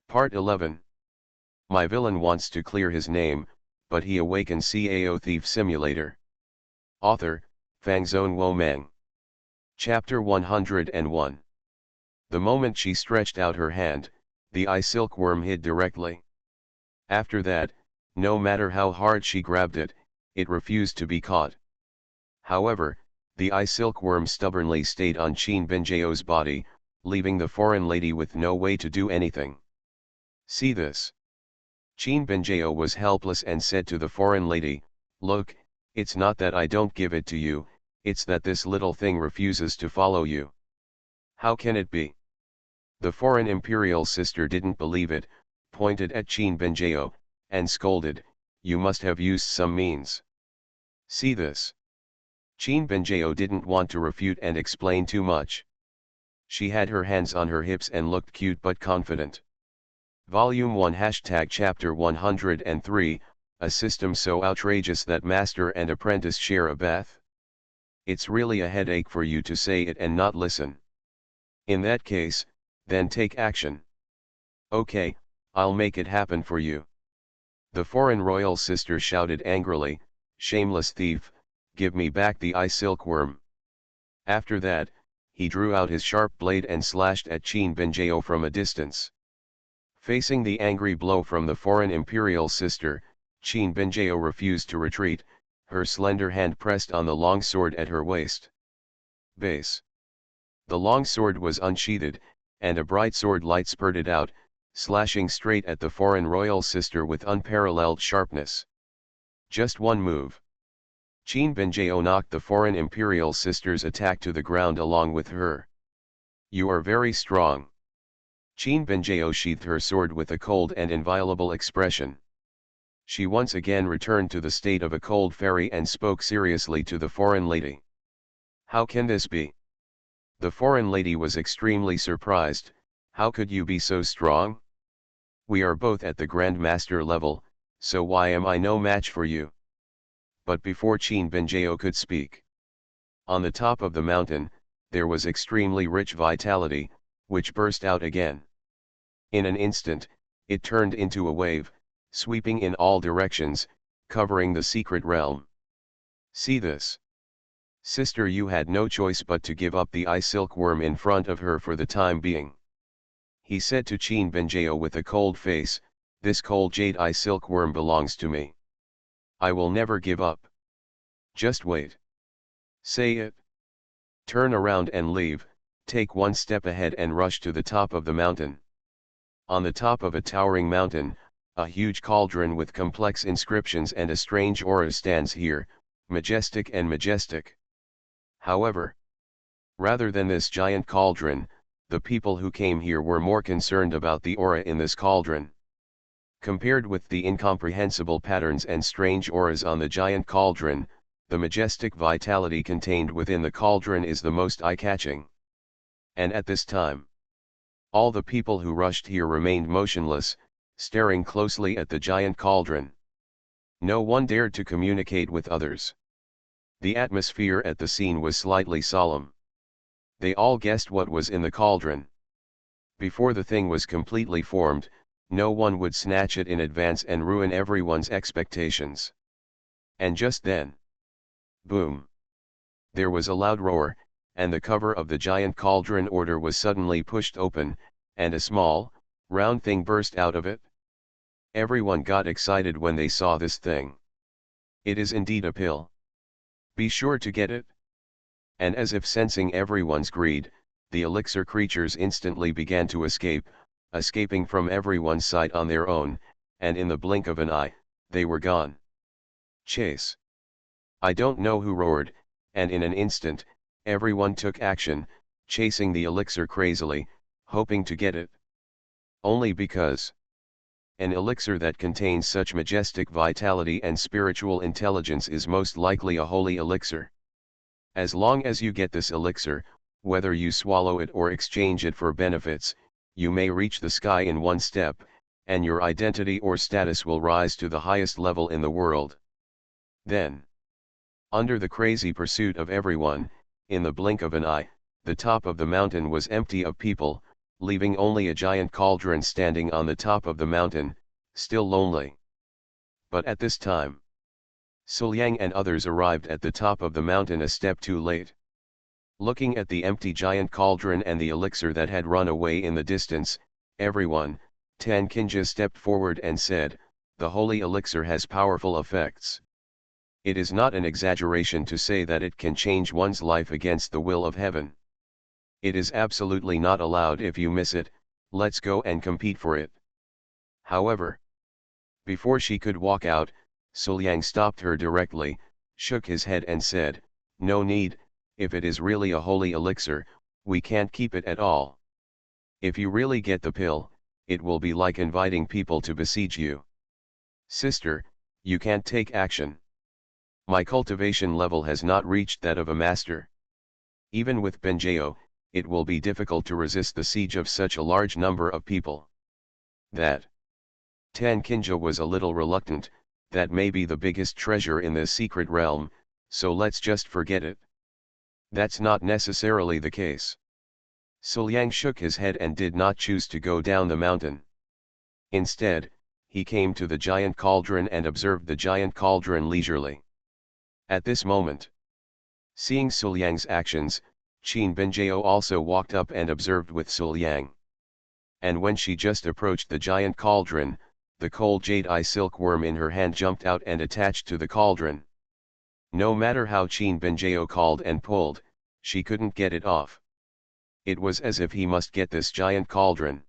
Part 11. My villain wants to clear his name, but he awakens Cao Thief Simulator. Author, Fangzone Womeng. Chapter 101. The moment she stretched out her hand, the eye silkworm hid directly. After that, no matter how hard she grabbed it, it refused to be caught. However, the eye silkworm stubbornly stayed on Qin Benjao's body, leaving the foreign lady with no way to do anything. See this. Qin Benjao was helpless and said to the foreign lady, "Look, it's not that I don't give it to you, it's that this little thing refuses to follow you. How can it be?" The foreign imperial sister didn't believe it, pointed at Qin Benjao, and scolded, "You must have used some means. See this." Qin Benjao didn't want to refute and explain too much. She had her hands on her hips and looked cute but confident. Volume 1 Chapter 103, A system so outrageous that master and apprentice share a bath? It's really a headache for you to say it and not listen. In that case, then take action. Okay, I'll make it happen for you. The foreign royal sister shouted angrily, "Shameless thief, give me back the eye silkworm." After that, he drew out his sharp blade and slashed at Qin Benjao from a distance. Facing the angry blow from the foreign imperial sister, Qin Benjao refused to retreat, her slender hand pressed on the long sword at her waist. Base. The long sword was unsheathed, and a bright sword light spurted out, slashing straight at the foreign royal sister with unparalleled sharpness. Just one move. Qin Benjao knocked the foreign imperial sister's attack to the ground along with her. "You are very strong." Qin Benjao sheathed her sword with a cold and inviolable expression. She once again returned to the state of a cold fairy and spoke seriously to the foreign lady. "How can this be?" The foreign lady was extremely surprised. "How could you be so strong? We are both at the Grand Master level, so why am I no match for you?" But before Qin Benjao could speak, on the top of the mountain, there was extremely rich vitality, which burst out again. In an instant, it turned into a wave, sweeping in all directions, covering the secret realm. See this. Sister, you had no choice but to give up the eye silkworm in front of her for the time being. He said to Qin Benjao with a cold face, "This cold jade eye silkworm belongs to me. I will never give up. Just wait. Say it. Turn around and leave, take one step ahead and rush to the top of the mountain." On the top of a towering mountain, a huge cauldron with complex inscriptions and a strange aura stands here, majestic and majestic. However, rather than this giant cauldron, the people who came here were more concerned about the aura in this cauldron. Compared with the incomprehensible patterns and strange auras on the giant cauldron, the majestic vitality contained within the cauldron is the most eye-catching. And at this time, all the people who rushed here remained motionless, staring closely at the giant cauldron. No one dared to communicate with others. The atmosphere at the scene was slightly solemn. They all guessed what was in the cauldron. Before the thing was completely formed, no one would snatch it in advance and ruin everyone's expectations. And just then, boom! There was a loud roar, and the cover of the giant cauldron order was suddenly pushed open, and a small, round thing burst out of it. Everyone got excited when they saw this thing. It is indeed a pill. Be sure to get it. And as if sensing everyone's greed, the elixir creatures instantly began to escaping from everyone's sight on their own, and in the blink of an eye, they were gone. Chase. I don't know who roared, and in an instant, everyone took action, chasing the elixir crazily, hoping to get it. Only because an elixir that contains such majestic vitality and spiritual intelligence is most likely a holy elixir. As long as you get this elixir, whether you swallow it or exchange it for benefits, you may reach the sky in one step, and your identity or status will rise to the highest level in the world. Then, under the crazy pursuit of everyone, in the blink of an eye, the top of the mountain was empty of people, leaving only a giant cauldron standing on the top of the mountain, still lonely. But at this time, Suliang and others arrived at the top of the mountain a step too late. Looking at the empty giant cauldron and the elixir that had run away in the distance, everyone, Tan Kinja stepped forward and said, "The holy elixir has powerful effects. It is not an exaggeration to say that it can change one's life against the will of heaven. It is absolutely not allowed. If you miss it, let's go and compete for it." However, before she could walk out, Suliang stopped her directly, shook his head and said, "No need, if it is really a holy elixir, we can't keep it at all. If you really get the pill, it will be like inviting people to besiege you. Sister, you can't take action. My cultivation level has not reached that of a master. Even with Benjeo, it will be difficult to resist the siege of such a large number of people." That Tan Kinja was a little reluctant. That may be the biggest treasure in this secret realm, so let's just forget it. That's not necessarily the case. Suliang shook his head and did not choose to go down the mountain. Instead, he came to the giant cauldron and observed the giant cauldron leisurely. At this moment, seeing Suliang's actions, Qin Benjeo also walked up and observed with Suliang. And when she just approached the giant cauldron, the cold jade-eye silkworm in her hand jumped out and attached to the cauldron. No matter how Qin Benjeo called and pulled, she couldn't get it off. It was as if he must get this giant cauldron.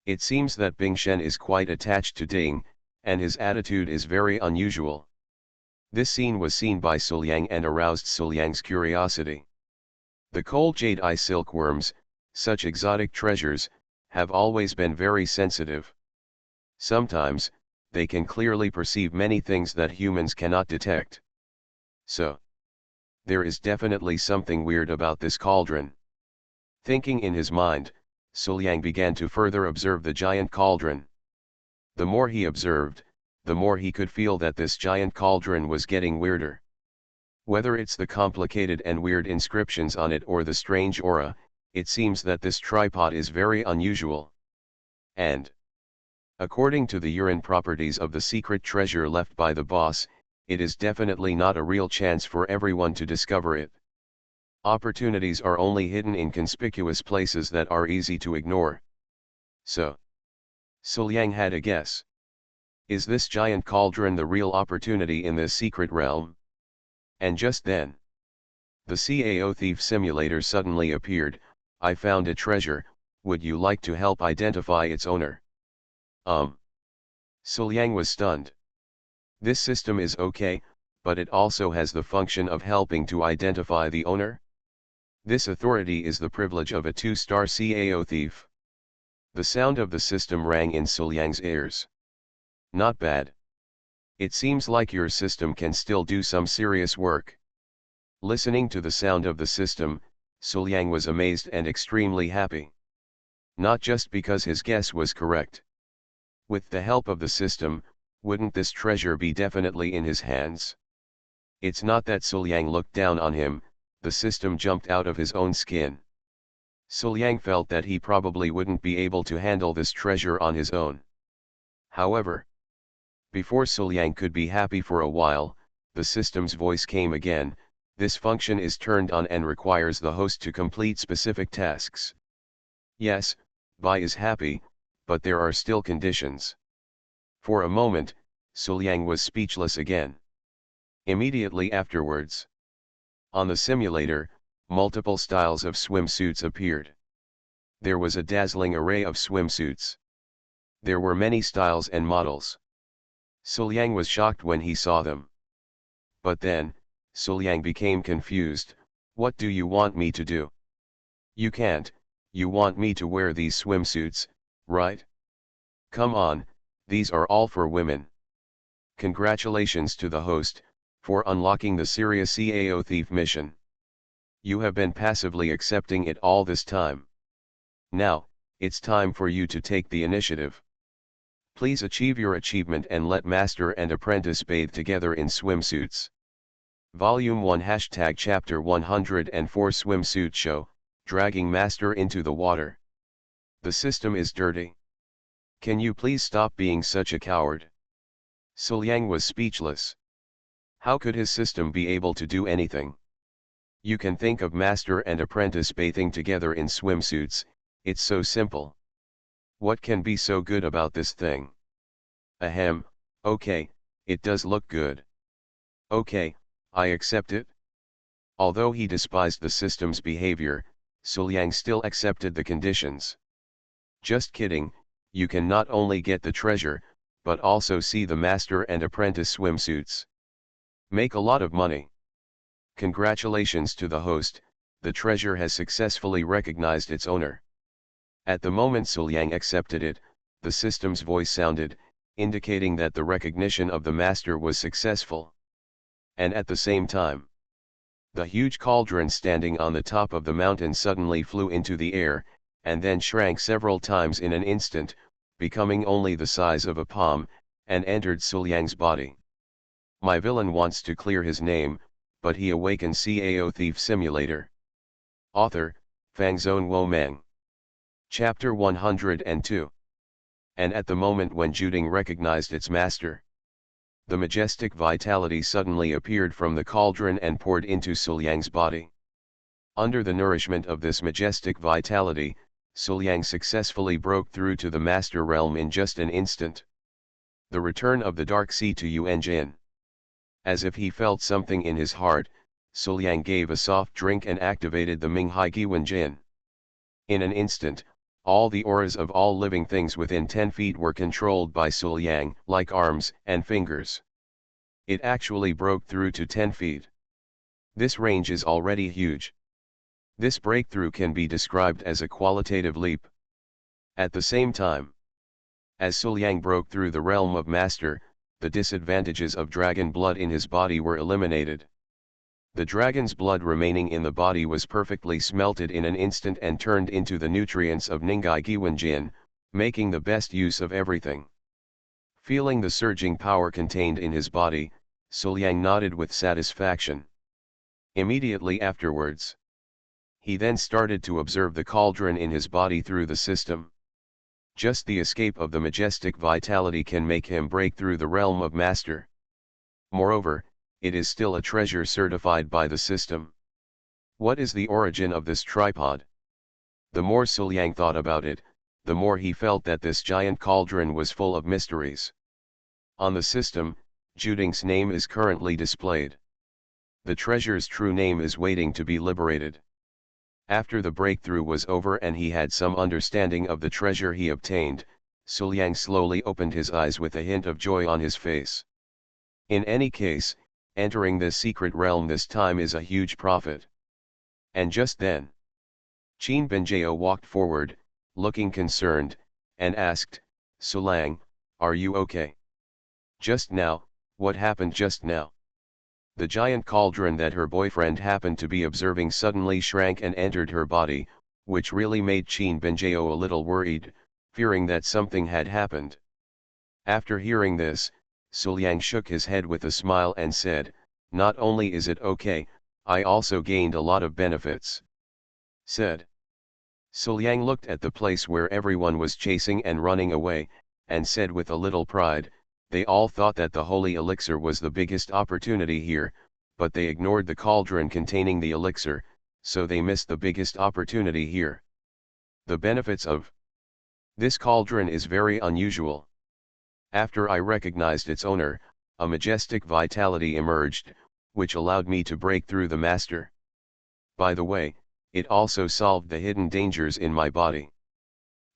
It seems that Bing Shen is quite attached to Ding, and his attitude is very unusual. This scene was seen by Suliang and aroused Suliang's curiosity. The cold jade-eye silkworms, such exotic treasures, have always been very sensitive. Sometimes, they can clearly perceive many things that humans cannot detect. So, there is definitely something weird about this cauldron. Thinking in his mind, Suliang began to further observe the giant cauldron. The more he observed, the more he could feel that this giant cauldron was getting weirder. Whether it's the complicated and weird inscriptions on it or the strange aura, it seems that this tripod is very unusual. And, according to the urine properties of the secret treasure left by the boss, it is definitely not a real chance for everyone to discover it. Opportunities are only hidden in conspicuous places that are easy to ignore. So, Suliang had a guess. Is this giant cauldron the real opportunity in this secret realm? And just then, the Cao Thief Simulator suddenly appeared. "I found a treasure, would you like to help identify its owner?" Suliang was stunned. This system is okay, but it also has the function of helping to identify the owner? This authority is the privilege of a 2-star Cao thief. The sound of the system rang in Suliang's ears. Not bad. It seems like your system can still do some serious work. Listening to the sound of the system, Suliang was amazed and extremely happy. Not just because his guess was correct. With the help of the system, wouldn't this treasure be definitely in his hands? It's not that Suliang looked down on him, the system jumped out of his own skin. Suliang felt that he probably wouldn't be able to handle this treasure on his own. However, before Suliang could be happy for a while, the system's voice came again. "This function is turned on and requires the host to complete specific tasks." Yes, Bai is happy, but there are still conditions. For a moment, Suliang was speechless again. Immediately afterwards, on the simulator, multiple styles of swimsuits appeared. There was a dazzling array of swimsuits. There were many styles and models. Suliang was shocked when he saw them. But then, Suliang became confused. "What do you want me to do?" "You can't, you want me to wear these swimsuits, right? Come on, these are all for women." Congratulations to the host, for unlocking the serious Cao Thief mission. You have been passively accepting it all this time. Now, it's time for you to take the initiative. Please achieve your achievement and let Master and Apprentice bathe together in swimsuits. Volume 1 Chapter 104 Swimsuit Show, Dragging Master into the Water. The system is dirty. Can you please stop being such a coward? Suliang was speechless. How could his system be able to do anything? You can think of master and apprentice bathing together in swimsuits, it's so simple. What can be so good about this thing? Ahem, okay, it does look good. Okay, I accept it. Although he despised the system's behavior, Suliang still accepted the conditions. Just kidding, you can not only get the treasure, but also see the master and apprentice swimsuits. Make a lot of money. Congratulations to the host, the treasure has successfully recognized its owner. At the moment Suliang accepted it, the system's voice sounded, indicating that the recognition of the master was successful. And at the same time, the huge cauldron standing on the top of the mountain suddenly flew into the air, and then shrank several times in an instant, becoming only the size of a palm, and entered Suliang's body. My villain wants to clear his name, but he awakens Cao Thief Simulator. Author, Fangzone Womeng. Chapter 102. And at the moment when Juding recognized its master, the majestic vitality suddenly appeared from the cauldron and poured into Suliang's body. Under the nourishment of this majestic vitality, Suliang successfully broke through to the master realm in just an instant. The return of the dark sea to Yuanjin. As if he felt something in his heart, Suliang gave a soft drink and activated the Minghai Guanjin. In an instant, all the auras of all living things within 10 feet were controlled by Suliang, like arms and fingers. It actually broke through to 10 feet. This range is already huge. This breakthrough can be described as a qualitative leap. At the same time, as Suliang broke through the realm of master, the disadvantages of dragon blood in his body were eliminated. The dragon's blood remaining in the body was perfectly smelted in an instant and turned into the nutrients of Ninggai Guanjin, making the best use of everything. Feeling the surging power contained in his body, Suliang nodded with satisfaction. Immediately afterwards, he then started to observe the cauldron in his body through the system. Just the escape of the majestic vitality can make him break through the realm of master. Moreover, it is still a treasure certified by the system. What is the origin of this tripod? The more Suliang thought about it, the more he felt that this giant cauldron was full of mysteries. On the system, Juding's name is currently displayed. The treasure's true name is waiting to be liberated. After the breakthrough was over and he had some understanding of the treasure he obtained, Suliang slowly opened his eyes with a hint of joy on his face. In any case, entering this secret realm this time is a huge profit. And just then, Qin Benjao walked forward, looking concerned, and asked, Suliang, are you okay? Just now, what happened just now? The giant cauldron that her boyfriend happened to be observing suddenly shrank and entered her body, which really made Qin Benjao a little worried, fearing that something had happened. After hearing this, Suliang shook his head with a smile and said, not only is it okay, I also gained a lot of benefits. Said. Suliang looked at the place where everyone was chasing and running away, and said with a little pride, they all thought that the holy elixir was the biggest opportunity here, but they ignored the cauldron containing the elixir, so they missed the biggest opportunity here. The benefits of this cauldron is very unusual. After I recognized its owner, a majestic vitality emerged, which allowed me to break through the master. By the way, it also solved the hidden dangers in my body.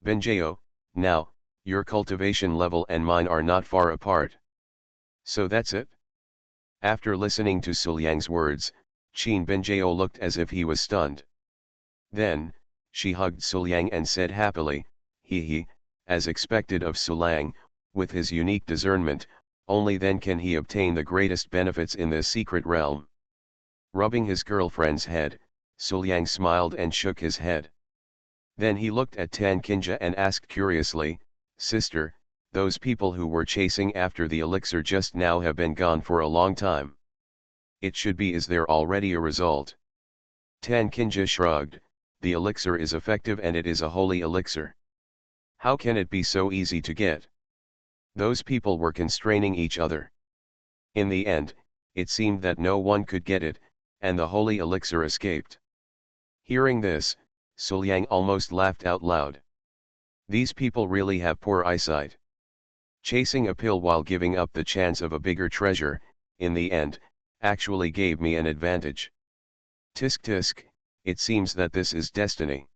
Benjao, now, your cultivation level and mine are not far apart. So that's it? After listening to Suliang's words, Qin Benjao looked as if he was stunned. Then, she hugged Suliang and said happily, he, as expected of Suliang, with his unique discernment, only then can he obtain the greatest benefits in this secret realm. Rubbing his girlfriend's head, Suliang smiled and shook his head. Then he looked at Tan Kinja and asked curiously, sister, those people who were chasing after the elixir just now have been gone for a long time. It should be, is there already a result? Tan Kinja shrugged, the elixir is effective and it is a holy elixir. How can it be so easy to get? Those people were constraining each other. In the end, it seemed that no one could get it, and the holy elixir escaped. Hearing this, Suliang almost laughed out loud. These people really have poor eyesight. Chasing a pill while giving up the chance of a bigger treasure, in the end, actually gave me an advantage. Tisk tisk, it seems that this is destiny.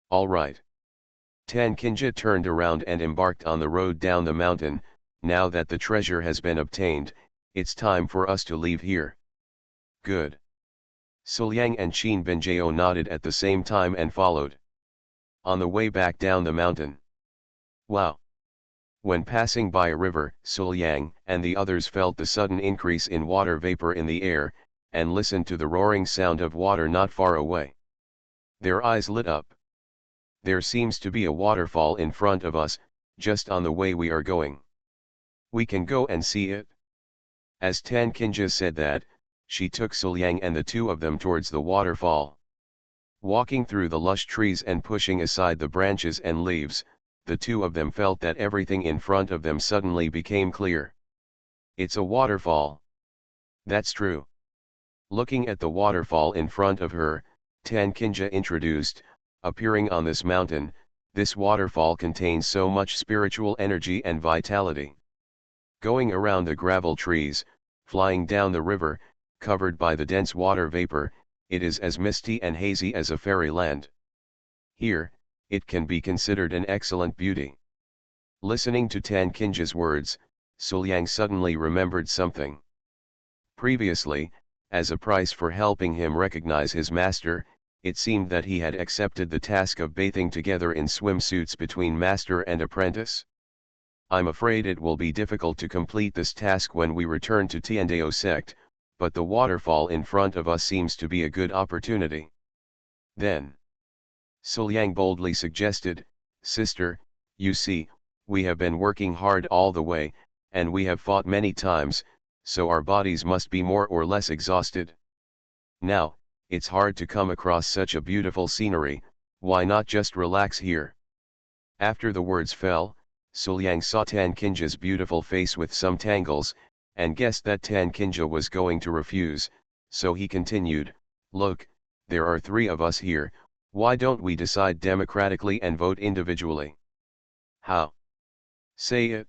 All right. Tan Kinja turned around and embarked on the road down the mountain. Now that the treasure has been obtained, it's time for us to leave here. Good. Suliang and Qin Benjao nodded at the same time and followed. On the way back down the mountain. Wow! When passing by a river, Suliang and the others felt the sudden increase in water vapor in the air, and listened to the roaring sound of water not far away. Their eyes lit up. There seems to be a waterfall in front of us, just on the way we are going. We can go and see it. As Tan Kinja said that, she took Suliang and the two of them towards the waterfall. Walking through the lush trees and pushing aside the branches and leaves, the two of them felt that everything in front of them suddenly became clear. It's a waterfall. That's true. Looking at the waterfall in front of her, Tan Kinja introduced, appearing on this mountain, this waterfall contains so much spiritual energy and vitality. Going around the gravel trees, flying down the river, covered by the dense water vapor, it is as misty and hazy as a fairyland. Here, it can be considered an excellent beauty. Listening to Tan Kinja's words, Suliang suddenly remembered something. Previously, as a price for helping him recognize his master, it seemed that he had accepted the task of bathing together in swimsuits between master and apprentice. I'm afraid it will be difficult to complete this task when we return to Tiandao sect, but the waterfall in front of us seems to be a good opportunity. Then, Suliang boldly suggested, Sister, you see, we have been working hard all the way, and we have fought many times, so our bodies must be more or less exhausted. Now, it's hard to come across such a beautiful scenery, why not just relax here? After the words fell, Suliang saw Tan Kinja's beautiful face with some tangles, and guessed that Tan Kinja was going to refuse, so he continued, Look, there are three of us here, why don't we decide democratically and vote individually? How? Say it.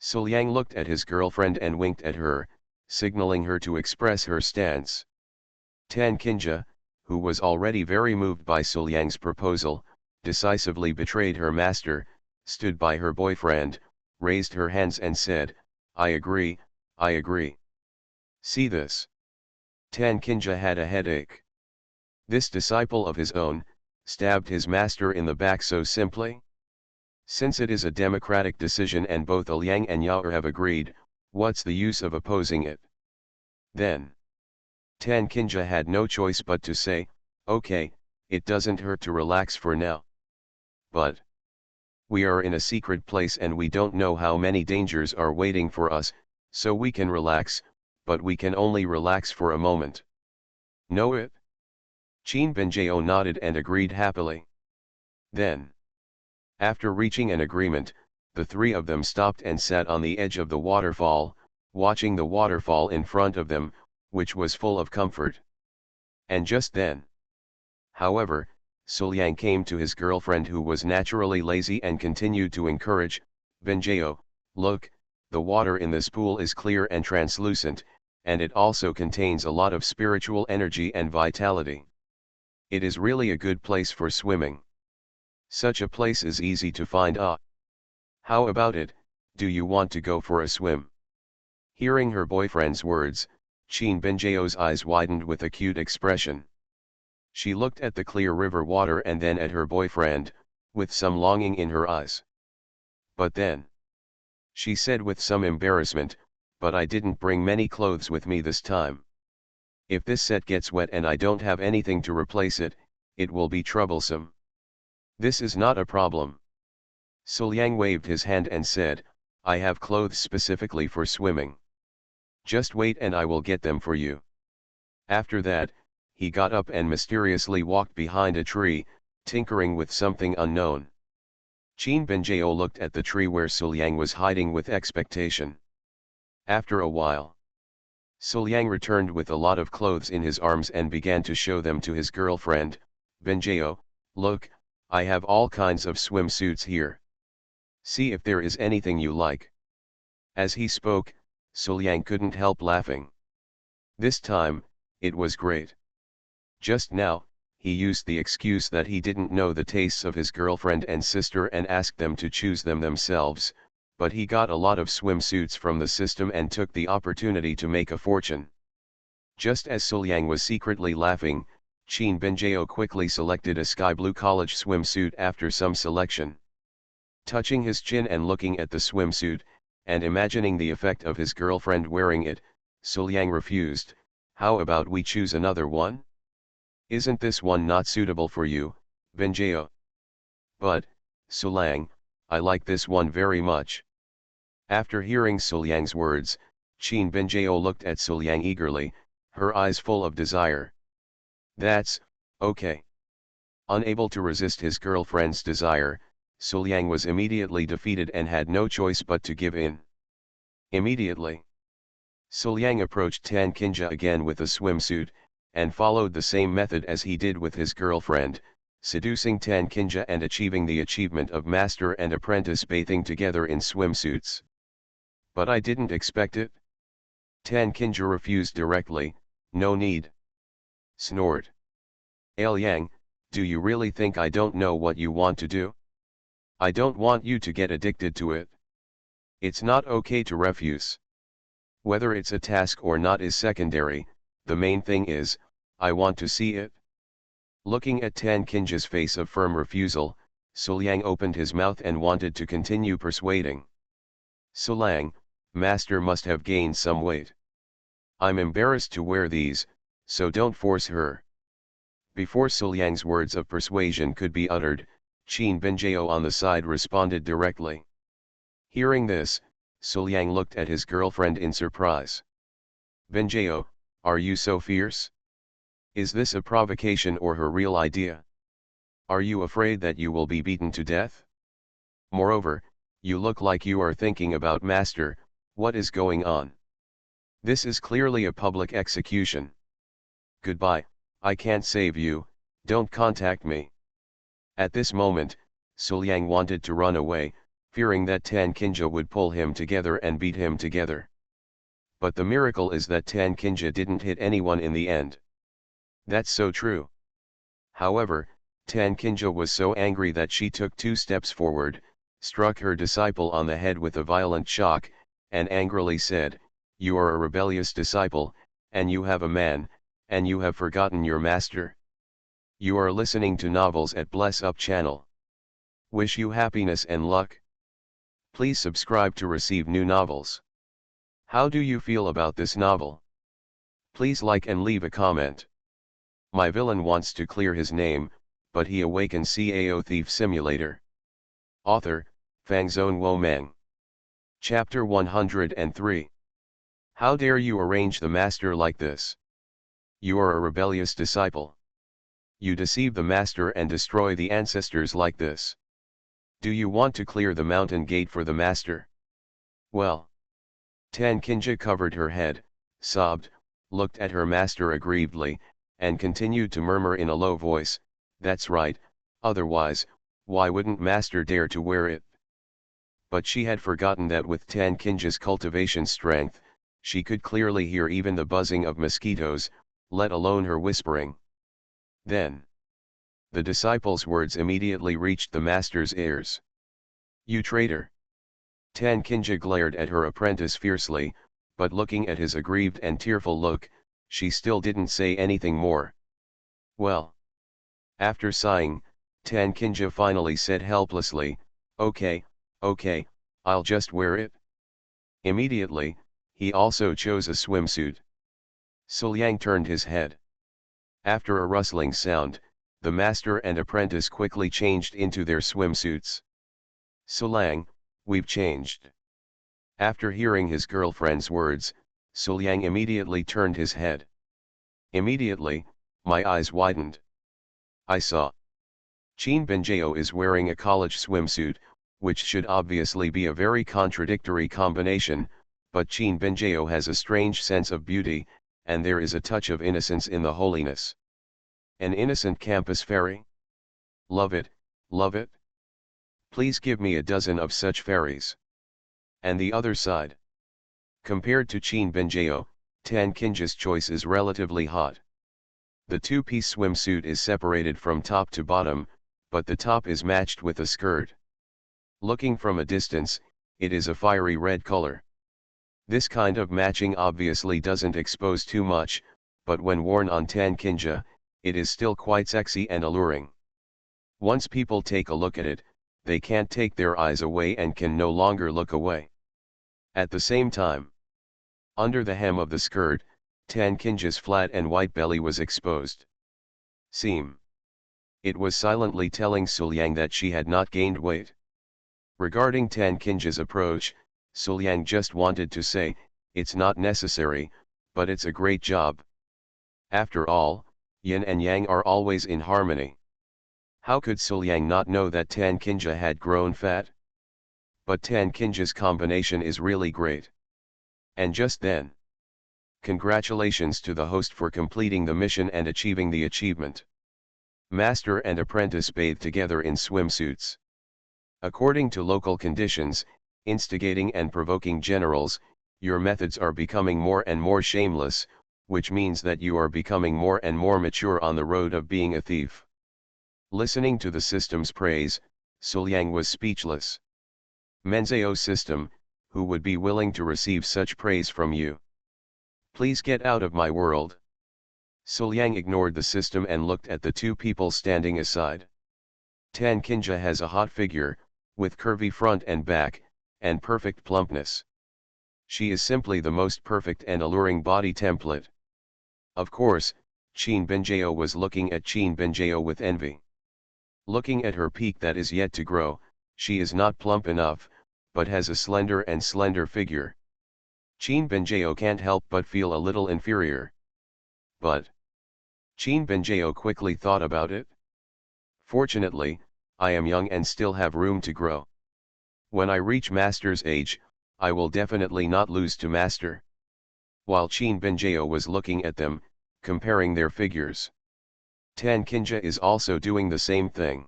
Suliang looked at his girlfriend and winked at her, signaling her to express her stance. Tan Kinja, who was already very moved by Suliang's proposal, decisively betrayed her master, stood by her boyfriend, raised her hands and said, I agree, I agree. See this. Tan Kinja had a headache. This disciple of his own, stabbed his master in the back so simply? Since it is a democratic decision and both Liang and Yao have agreed, what's the use of opposing it? Then, Tan Kinja had no choice but to say, okay, it doesn't hurt to relax for now. But we are in a secret place and we don't know how many dangers are waiting for us, so we can relax, but we can only relax for a moment. Know it? Qin Benjao nodded and agreed happily. Then, after reaching an agreement, the three of them stopped and sat on the edge of the waterfall, watching the waterfall in front of them, which was full of comfort. And just then, however, Suliang came to his girlfriend who was naturally lazy and continued to encourage, Benjao, look, the water in this pool is clear and translucent, and it also contains a lot of spiritual energy and vitality. It is really a good place for swimming. Such a place is easy to find. How about it, do you want to go for a swim? Hearing her boyfriend's words, Qin Benjao's eyes widened with a cute expression. She looked at the clear river water and then at her boyfriend, with some longing in her eyes. But then, she said with some embarrassment, but I didn't bring many clothes with me this time. If this set gets wet and I don't have anything to replace it, it will be troublesome. This is not a problem. Suliang waved his hand and said, I have clothes specifically for swimming. Just wait and I will get them for you. After that, he got up and mysteriously walked behind a tree, tinkering with something unknown. Qin Benjao looked at the tree where Suliang was hiding with expectation. After a while, Suliang returned with a lot of clothes in his arms and began to show them to his girlfriend. Benjao, look, I have all kinds of swimsuits here. See if there is anything you like. As he spoke, Suliang couldn't help laughing. This time, it was great. Just now, he used the excuse that he didn't know the tastes of his girlfriend and sister and asked them to choose them themselves, but he got a lot of swimsuits from the system and took the opportunity to make a fortune. Just as Suliang was secretly laughing, Qin Benjao quickly selected a sky blue college swimsuit after some selection. Touching his chin and looking at the swimsuit, and imagining the effect of his girlfriend wearing it, Suliang refused. How about we choose another one? Isn't this one not suitable for you, Benjao? But, Suliang, I like this one very much. After hearing Suliang's words, Qin Benjao looked at Suliang eagerly, her eyes full of desire. That's okay. Unable to resist his girlfriend's desire, Suliang was immediately defeated and had no choice but to give in. Immediately, Suliang approached Tan Kinja again with a swimsuit, and followed the same method as he did with his girlfriend, seducing Tan Kinja and achieving the achievement of master and apprentice bathing together in swimsuits. But I didn't expect it. Tan Kinja refused directly. No need. Snored. Ailiang, do you really think I don't know what you want to do? I don't want you to get addicted to it. It's not okay to refuse. Whether it's a task or not is secondary, the main thing is, I want to see it. Looking at Tan Kinja's face of firm refusal, Suliang opened his mouth and wanted to continue persuading. Suliang, master must have gained some weight. I'm embarrassed to wear these, so don't force her. Before Suliang's words of persuasion could be uttered, Qin Benjao on the side responded directly. Hearing this, Suliang looked at his girlfriend in surprise. Benjao, are you so fierce? Is this a provocation or her real idea? Are you afraid that you will be beaten to death? Moreover, you look like you are thinking about master. What is going on? This is clearly a public execution. Goodbye, I can't save you, don't contact me. At this moment, Suliang wanted to run away, fearing that Tan Kinja would pull him together and beat him together. But the miracle is that Tan Kinja didn't hit anyone in the end. That's so true. However, Tan Kinja was so angry that she took 2 steps forward, struck her disciple on the head with a violent shock, and angrily said, "You are a rebellious disciple, and you have a man, and you have forgotten your master." You are listening to novels at Bless Up channel. Wish you happiness and luck. Please subscribe to receive new novels. How do you feel about this novel? Please like and leave a comment. My villain wants to clear his name, but he awakens Cao Thief Simulator. Author, Fangzone Womeng. Chapter 103. How dare you arrange the master like this? You are a rebellious disciple. You deceive the master and destroy the ancestors like this. Do you want to clear the mountain gate for the master? Well. Tan Kinja covered her head, sobbed, looked at her master aggrievedly, and continued to murmur in a low voice, "That's right, otherwise, why wouldn't master dare to wear it?" But she had forgotten that with Tan Kinja's cultivation strength, she could clearly hear even the buzzing of mosquitoes, let alone her whispering. Then, the disciple's words immediately reached the master's ears. "You traitor!" Tan Kinja glared at her apprentice fiercely, but looking at his aggrieved and tearful look, she still didn't say anything more. Well. After sighing, Tan Kinja finally said helplessly, okay, I'll just wear it." Immediately, he also chose a swimsuit. Suliang turned his head. After a rustling sound, the master and apprentice quickly changed into their swimsuits. "Suliang, we've changed." After hearing his girlfriend's words, Suliang immediately turned his head. Immediately, my eyes widened. I saw Qin Benjao is wearing a college swimsuit, which should obviously be a very contradictory combination, but Qin Benjao has a strange sense of beauty, and there is a touch of innocence in the holiness. An innocent campus fairy? Love it, love it. Please give me a dozen of such fairies. And the other side. Compared to Qin Benjao, Tan Kinja's choice is relatively hot. The two-piece swimsuit is separated from top to bottom, but the top is matched with a skirt. Looking from a distance, it is a fiery red color. This kind of matching obviously doesn't expose too much, but when worn on Tan Kinja, it is still quite sexy and alluring. Once people take a look at it, they can't take their eyes away and can no longer look away. At the same time, under the hem of the skirt, Tan Kinja's flat and white belly was exposed. Seam. It was silently telling Suliang that she had not gained weight. Regarding Tan Kinja's approach, Suliang just wanted to say, it's not necessary, but it's a great job. After all, yin and yang are always in harmony. How could Suliang not know that Tan Kinja had grown fat? But Tan Kinja's combination is really great. And just then, congratulations to the host for completing the mission and achieving the achievement. Master and apprentice bathe together in swimsuits. According to local conditions, instigating and provoking generals, your methods are becoming more and more shameless, which means that you are becoming more and more mature on the road of being a thief. Listening to the system's praise, Suliang was speechless. Menzao system, who would be willing to receive such praise from you? Please get out of my world. Suliang ignored the system and looked at the two people standing aside. Tan Kinja has a hot figure, with curvy front and back, and perfect plumpness. She is simply the most perfect and alluring body template. Of course, Qin Benjao was looking at Qin Benjao with envy. Looking at her peak that is yet to grow, she is not plump enough, but has a slender figure. Qin Benjao can't help but feel a little inferior. But Qin Benjao quickly thought about it. Fortunately, I am young and still have room to grow. When I reach master's age, I will definitely not lose to master. While Qin Benjao was looking at them, comparing their figures, Tan Kinja is also doing the same thing.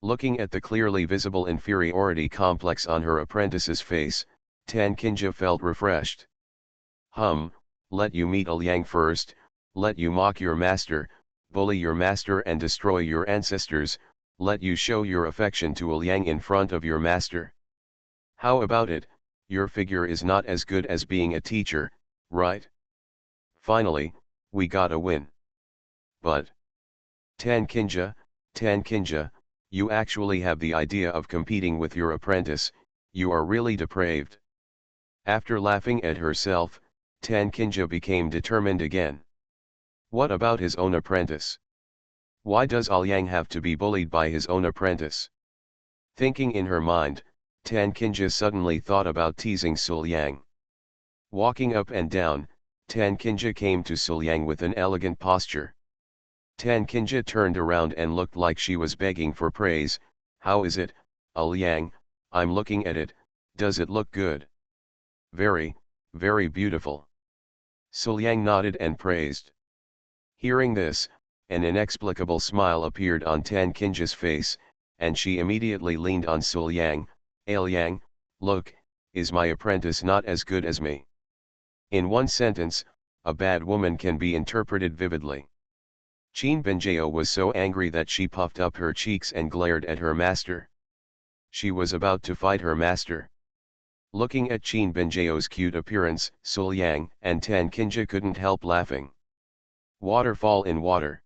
Looking at the clearly visible inferiority complex on her apprentice's face, Tan Kinja felt refreshed. Let you meet a Liang first, let you mock your master, bully your master and destroy your ancestors, let you show your affection to a Liang in front of your master. How about it? Your figure is not as good as being a teacher, right? Finally, we got a win. But Tan Kinja, you actually have the idea of competing with your apprentice, you are really depraved. After laughing at herself, Tan Kinja became determined again. What about his own apprentice? Why does Liang have to be bullied by his own apprentice? Thinking in her mind, Tan Kinja suddenly thought about teasing Suliang. Walking up and down, Tan Kinja came to Suliang with an elegant posture. Tan Kinja turned around and looked like she was begging for praise. How is it, Liang? I'm looking at it, does it look good? Very, very beautiful. Suliang nodded and praised. Hearing this, an inexplicable smile appeared on Tan Kinja's face, and she immediately leaned on Suliang. Liang, look, is my apprentice not as good as me? In one sentence, a bad woman can be interpreted vividly. Qin Benjao was so angry that she puffed up her cheeks and glared at her master. She was about to fight her master. Looking at Qin Benjao's cute appearance, Suliang and Tan Kinja couldn't help laughing. Waterfall in water.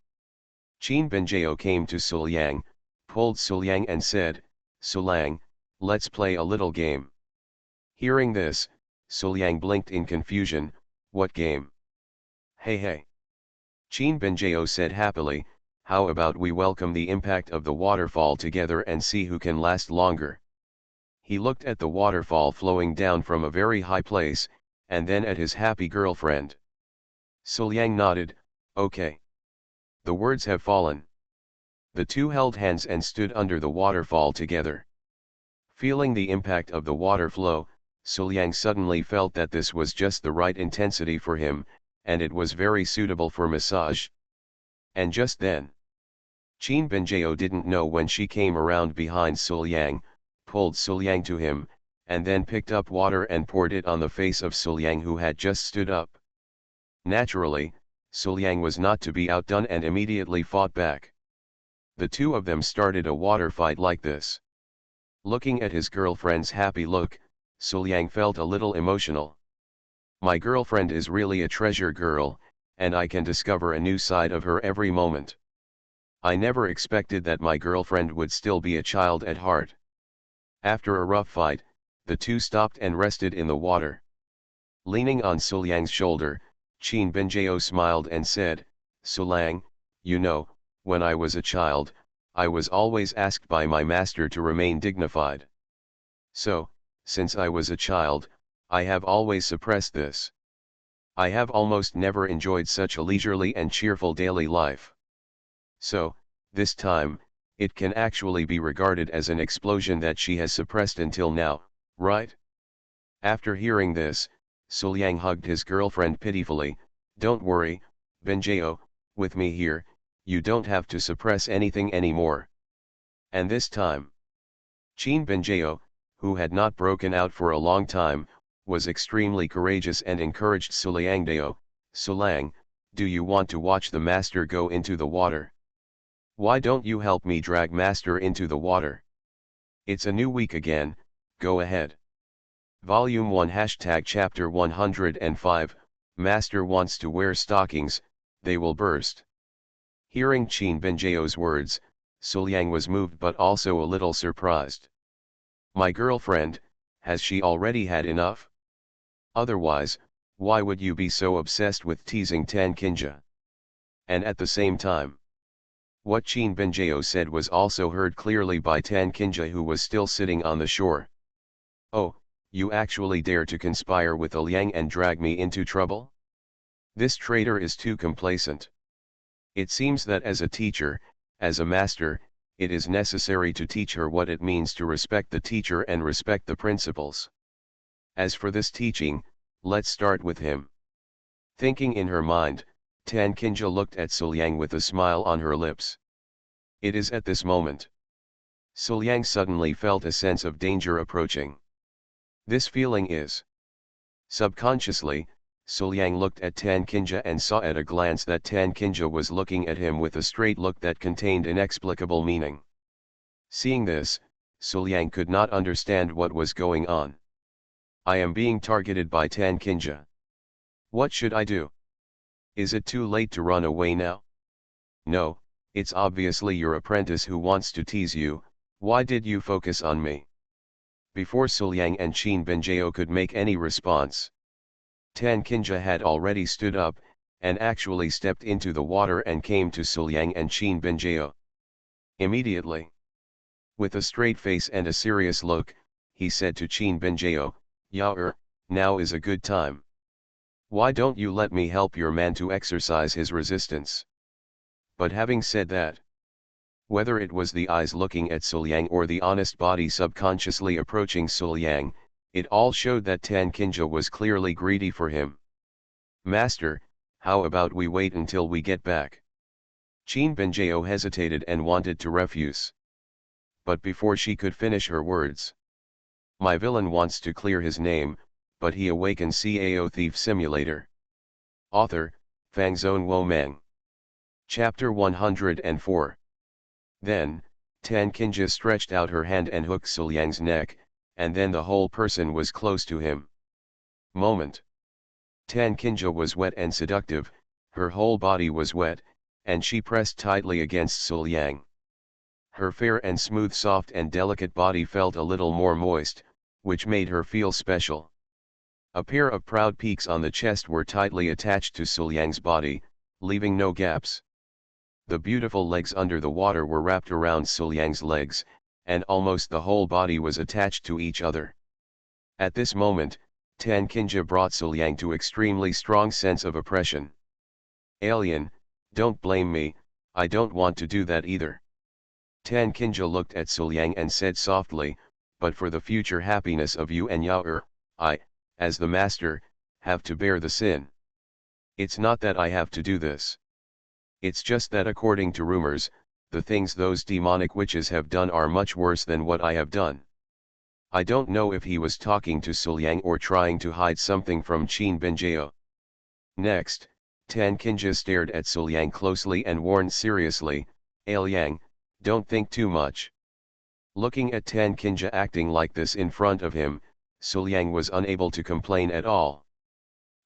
Qin Benjao came to Suliang, pulled Suliang and said, Suliang, let's play a little game. Hearing this, Suliang blinked in confusion. What game? Hey. Qin Benjao said happily, how about we welcome the impact of the waterfall together and see who can last longer. He looked at the waterfall flowing down from a very high place, and then at his happy girlfriend. Suliang nodded, okay. The words have fallen. The two held hands and stood under the waterfall together. Feeling the impact of the water flow, Suliang suddenly felt that this was just the right intensity for him, and it was very suitable for massage. And just then, Qin Binjao didn't know when she came around behind Suliang, pulled Suliang to him, and then picked up water and poured it on the face of Suliang, who had just stood up. Naturally, Suliang was not to be outdone and immediately fought back. The two of them started a water fight like this. Looking at his girlfriend's happy look, Suliang felt a little emotional. My girlfriend is really a treasure girl, and I can discover a new side of her every moment. I never expected that my girlfriend would still be a child at heart. After a rough fight, the two stopped and rested in the water. Leaning on Suliang's shoulder, Qin Binjao smiled and said, "Suliang, you know, when I was a child, I was always asked by my master to remain dignified. So, since I was a child, I have always suppressed this. I have almost never enjoyed such a leisurely and cheerful daily life. So, this time, it can actually be regarded as an explosion that she has suppressed until now, right?" After hearing this, Suliang hugged his girlfriend pitifully. "Don't worry, Binjao, with me here, you don't have to suppress anything anymore." And this time, Qin Binjao, who had not broken out for a long time, was extremely courageous and encouraged Suliangdao. "Suliang, do you want to watch the master go into the water? Why don't you help me drag master into the water? It's a new week again, go ahead." Volume 1 # Chapter 105, Master wants to wear stockings, they will burst. Hearing Qin Binjao's words, Suliang was moved but also a little surprised. My girlfriend, has she already had enough? Otherwise, why would you be so obsessed with teasing Tan Kinja? And at the same time, what Qin Binjao said was also heard clearly by Tan Kinja, who was still sitting on the shore. "Oh, you actually dare to conspire with Liang and drag me into trouble? This traitor is too complacent. It seems that as a teacher, as a master, it is necessary to teach her what it means to respect the teacher and respect the principles. As for this teaching, let's start with him." Thinking in her mind, Tan Kinja looked at Suliang with a smile on her lips. It is at this moment Suliang suddenly felt a sense of danger approaching. This feeling is. Subconsciously, Suliang looked at Tan Kinja and saw at a glance that Tan Kinja was looking at him with a straight look that contained inexplicable meaning. Seeing this, Suliang could not understand what was going on. "I am being targeted by Tan Kinja. What should I do? Is it too late to run away now? No, it's obviously your apprentice who wants to tease you. Why did you focus on me?" Before Suliang and Qin Binjao could make any response, Tan Kinja had already stood up, and actually stepped into the water and came to Suliang and Qin Binjao. Immediately, with a straight face and a serious look, he said to Qin Binjao, "Yao, now is a good time. Why don't you let me help your man to exercise his resistance?" But having said that, whether it was the eyes looking at Suliang or the honest body subconsciously approaching Suliang, it all showed that Tan Kinja was clearly greedy for him. "Master, how about we wait until we get back?" Qin Binjao hesitated and wanted to refuse. But before she could finish her words, "My villain wants to clear his name, but he awakens Cao Thief Simulator." Author, Fangzone Womeng. Chapter 104. Then, Tan Kinja stretched out her hand and hooked Suliang's neck, and then the whole person was close to him. Moment. Tan Kinja was wet and seductive, her whole body was wet, and she pressed tightly against Suliang. Her fair and smooth, soft and delicate body felt a little more moist, which made her feel special. A pair of proud peaks on the chest were tightly attached to Suliang's body, leaving no gaps. The beautiful legs under the water were wrapped around Suliang's legs, and almost the whole body was attached to each other. At this moment, Tan Kinja brought Suliang to extremely strong sense of oppression. "Alien, don't blame me, I don't want to do that either. Tan Kinja looked at Suliang and said softly, "But for the future happiness of you and Yao, I, as the master, have to bear the sin. It's not that I have to do this. It's just that according to rumors, the things those demonic witches have done are much worse than what I have done." I don't know if he was talking to Suliang or trying to hide something from Qin Binjao. Next, Tan Kinja stared at Suliang closely and warned seriously, "Ailiang, don't think too much." Looking at Tan Kinja acting like this in front of him, Suliang was unable to complain at all.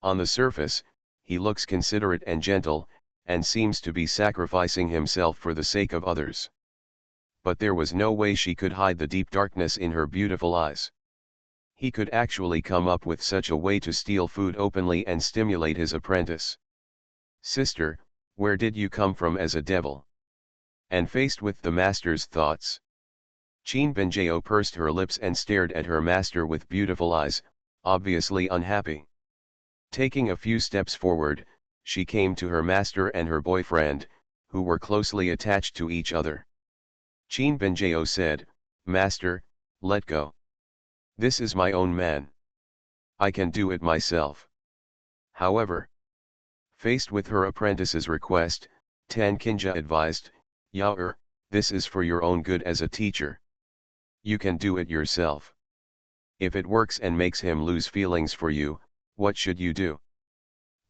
On the surface, he looks considerate and gentle, and seems to be sacrificing himself for the sake of others. But there was no way she could hide the deep darkness in her beautiful eyes. He could actually come up with such a way to steal food openly and stimulate his apprentice. "Sister, where did you come from as a devil?" And faced with the master's thoughts, Qin Binjao pursed her lips and stared at her master with beautiful eyes, obviously unhappy. Taking a few steps forward, she came to her master and her boyfriend, who were closely attached to each other. Qin Binjao said, "Master, let go. This is my own man. I can do it myself." However, faced with her apprentice's request, Tan Kinja advised, "Yao, this is for your own good as a teacher. You can do it yourself. If it works and makes him lose feelings for you, what should you do?"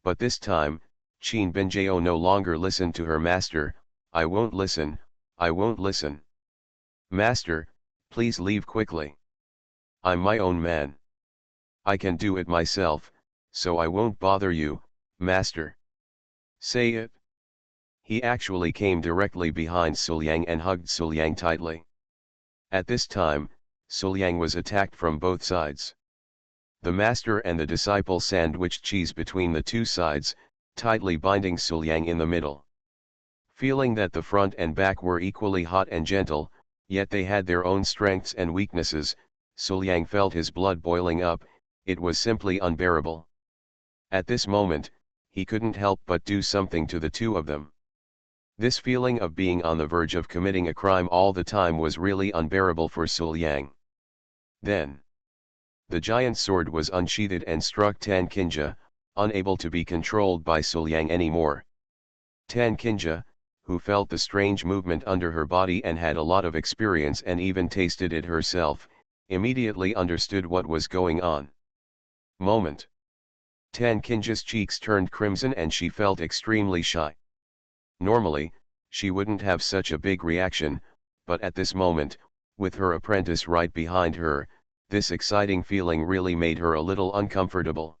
But this time, Qin Binjao no longer listened to her master. "I won't listen, I won't listen. Master, please leave quickly. I'm my own man. I can do it myself, so I won't bother you, master." "Say it." He actually came directly behind Suliang and hugged Suliang tightly. At this time, Suliang was attacked from both sides. The master and the disciple sandwiched cheese between the two sides, tightly binding Suliang in the middle. Feeling that the front and back were equally hot and gentle, yet they had their own strengths and weaknesses, Suliang felt his blood boiling up. It was simply unbearable. At this moment, he couldn't help but do something to the two of them. This feeling of being on the verge of committing a crime all the time was really unbearable for Suliang. Then, the giant sword was unsheathed and struck Tan Kinja, unable to be controlled by Suliang anymore. Tan Kinja, who felt the strange movement under her body and had a lot of experience and even tasted it herself, immediately understood what was going on. Moment. Tan Kinja's cheeks turned crimson and she felt extremely shy. Normally, she wouldn't have such a big reaction, but at this moment, with her apprentice right behind her, this exciting feeling really made her a little uncomfortable.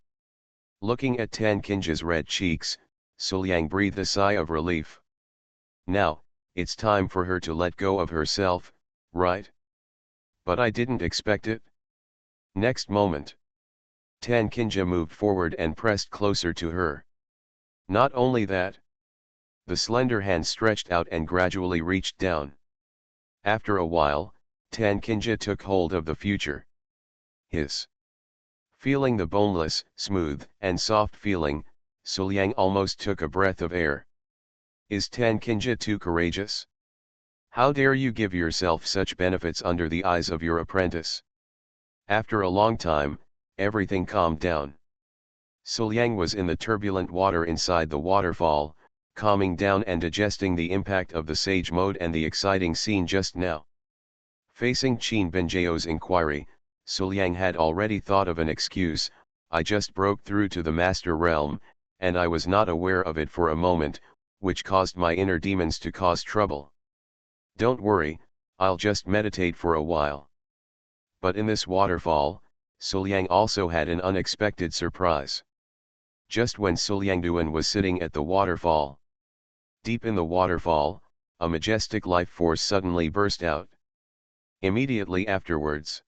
Looking at Tan Kinja's red cheeks, Suliang breathed a sigh of relief. Now, it's time for her to let go of herself, right? But I didn't expect it. Next moment, Tan Kinja moved forward and pressed closer to her. Not only that, the slender hand stretched out and gradually reached down. After a while, Tan Kinja took hold of the future. His. Feeling the boneless, smooth, and soft feeling, Suliang almost took a breath of air. Is Tan Kinja too courageous? How dare you give yourself such benefits under the eyes of your apprentice? After a long time, everything calmed down. Suliang was in the turbulent water inside the waterfall, calming down and digesting the impact of the sage mode and the exciting scene just now. Facing Qin Binjao's inquiry, Suliang had already thought of an excuse. "I just broke through to the master realm, and I was not aware of it for a moment, which caused my inner demons to cause trouble. Don't worry, I'll just meditate for a while." But in this waterfall, Suliang also had an unexpected surprise. Just when Suliang Duan was sitting at the waterfall, deep in the waterfall, a majestic life force suddenly burst out. Immediately afterwards,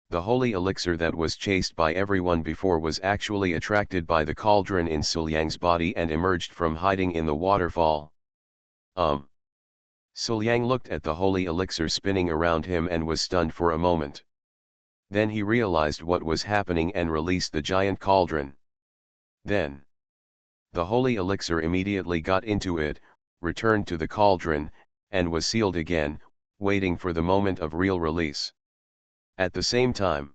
the holy elixir that was chased by everyone before was actually attracted by the cauldron in Suliang's body and emerged from hiding in the waterfall. Suliang looked at the holy elixir spinning around him and was stunned for a moment. Then he realized what was happening and released the giant cauldron. Then, the holy elixir immediately got into it, returned to the cauldron, and was sealed again, waiting for the moment of real release. At the same time,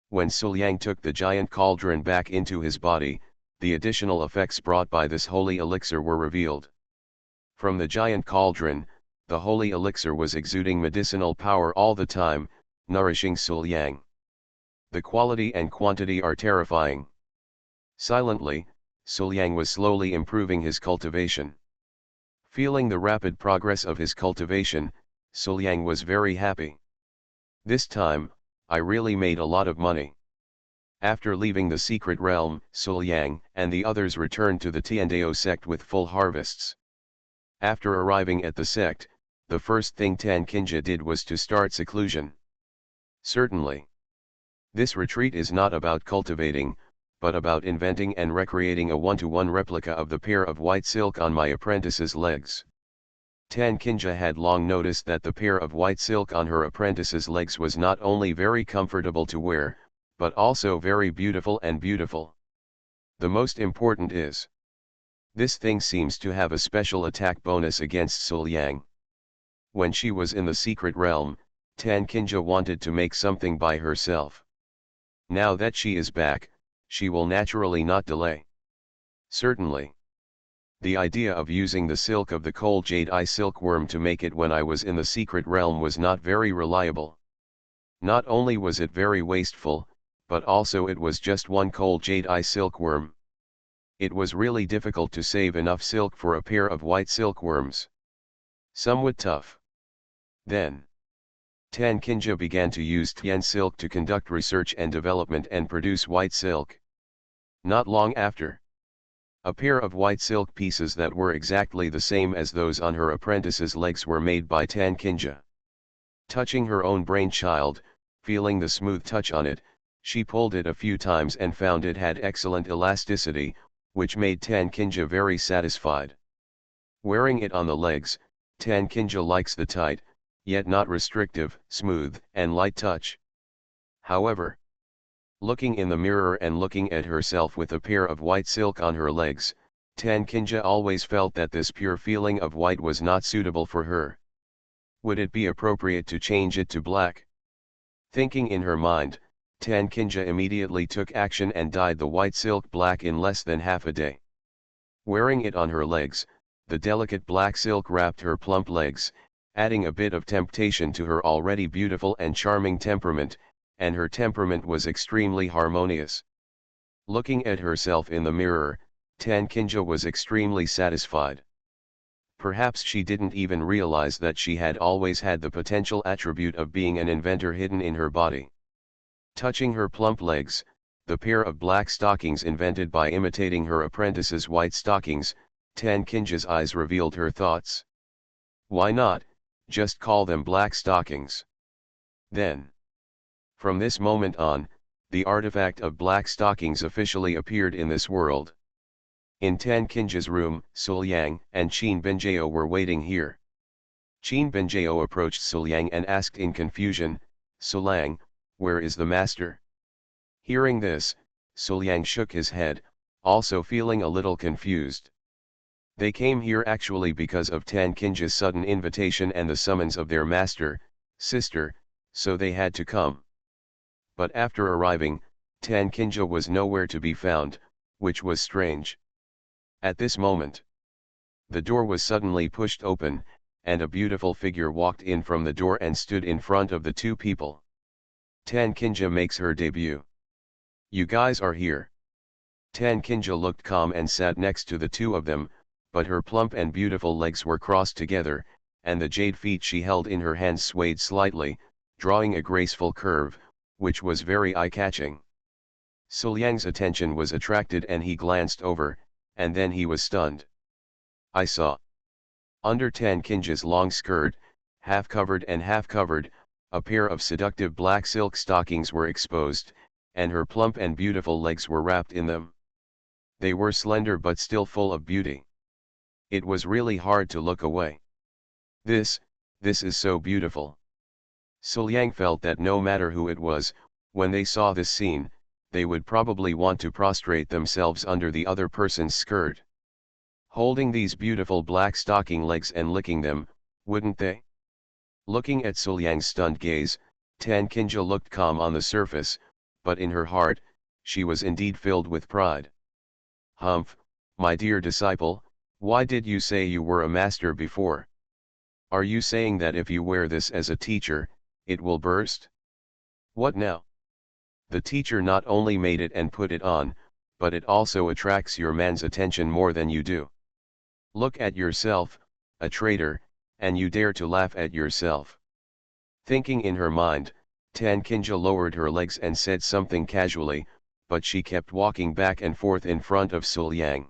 when Suliang took the giant cauldron back into his body, the additional effects brought by this holy elixir were revealed. From the giant cauldron, the holy elixir was exuding medicinal power all the time, nourishing Suliang. The quality and quantity are terrifying. Silently, Suliang was slowly improving his cultivation. Feeling the rapid progress of his cultivation, Suliang was very happy. This time, I really made a lot of money. After leaving the secret realm, Suliang and the others returned to the Tiandao sect with full harvests. After arriving at the sect, the first thing Tan Kinja did was to start seclusion. Certainly, this retreat is not about cultivating, but about inventing and recreating a one-to-one replica of the pair of white silk on my apprentice's legs. Tan Kinja had long noticed that the pair of white silk on her apprentice's legs was not only very comfortable to wear, but also very beautiful and beautiful. The most important is, this thing seems to have a special attack bonus against Suliang. When she was in the secret realm, Tan Kinja wanted to make something by herself. Now that she is back, she will naturally not delay. Certainly. The idea of using the silk of the cold jade eye silkworm to make it when I was in the secret realm was not very reliable. Not only was it very wasteful, but also it was just one cold jade eye silkworm. It was really difficult to save enough silk for a pair of white silkworms. Somewhat tough. Then, Tan Kinja began to use Tian silk to conduct research and development and produce white silk. Not long after, a pair of white silk pieces that were exactly the same as those on her apprentice's legs were made by Tan Kinja. Touching her own brainchild, feeling the smooth touch on it, she pulled it a few times and found it had excellent elasticity, which made Tan Kinja very satisfied. Wearing it on the legs, Tan Kinja likes the tight, yet not restrictive, smooth, and light touch. However, looking in the mirror and looking at herself with a pair of white silk on her legs, Tan Kinja always felt that this pure feeling of white was not suitable for her. Would it be appropriate to change it to black? Thinking in her mind, Tan Kinja immediately took action and dyed the white silk black in less than half a day. Wearing it on her legs, the delicate black silk wrapped her plump legs, adding a bit of temptation to her already beautiful and charming temperament, and her temperament was extremely harmonious. Looking at herself in the mirror, Tan Kinja was extremely satisfied. Perhaps she didn't even realize that she had always had the potential attribute of being an inventor hidden in her body. Touching her plump legs, the pair of black stockings invented by imitating her apprentice's white stockings, Tan Kinja's eyes revealed her thoughts. Why not, just call them black stockings? Then, from this moment on, the artifact of black stockings officially appeared in this world. In Tan Kinja's room, Suliang and Qin Benjao were waiting here. Qin Benjao approached Suliang and asked in confusion, "Suliang, where is the master?" Hearing this, Suliang shook his head, also feeling a little confused. They came here actually because of Tan Kinja's sudden invitation and the summons of their master, sister, so they had to come. But after arriving, Tan Kinja was nowhere to be found, which was strange. At this moment, the door was suddenly pushed open, and a beautiful figure walked in from the door and stood in front of the two people. Tan Kinja makes her debut. "You guys are here." Tan Kinja looked calm and sat next to the two of them, but her plump and beautiful legs were crossed together, and the jade feet she held in her hands swayed slightly, drawing a graceful curve, which was very eye-catching. Suliang's attention was attracted and he glanced over, and then he was stunned. I saw. Under Tan Kinja's long skirt, half covered and half covered, a pair of seductive black silk stockings were exposed, and her plump and beautiful legs were wrapped in them. They were slender but still full of beauty. It was really hard to look away. This is so beautiful. Suliang felt that no matter who it was, when they saw this scene, they would probably want to prostrate themselves under the other person's skirt. Holding these beautiful black stocking legs and licking them, wouldn't they? Looking at Suliang's stunned gaze, Tan Kinja looked calm on the surface, but in her heart, she was indeed filled with pride. Humph, my dear disciple, why did you say you were a master before? Are you saying that if you wear this as a teacher, it will burst? What now? The teacher not only made it and put it on, but it also attracts your man's attention more than you do. Look at yourself, a traitor, and you dare to laugh at yourself. Thinking in her mind, Tan Kinja lowered her legs and said something casually, but she kept walking back and forth in front of Suliang.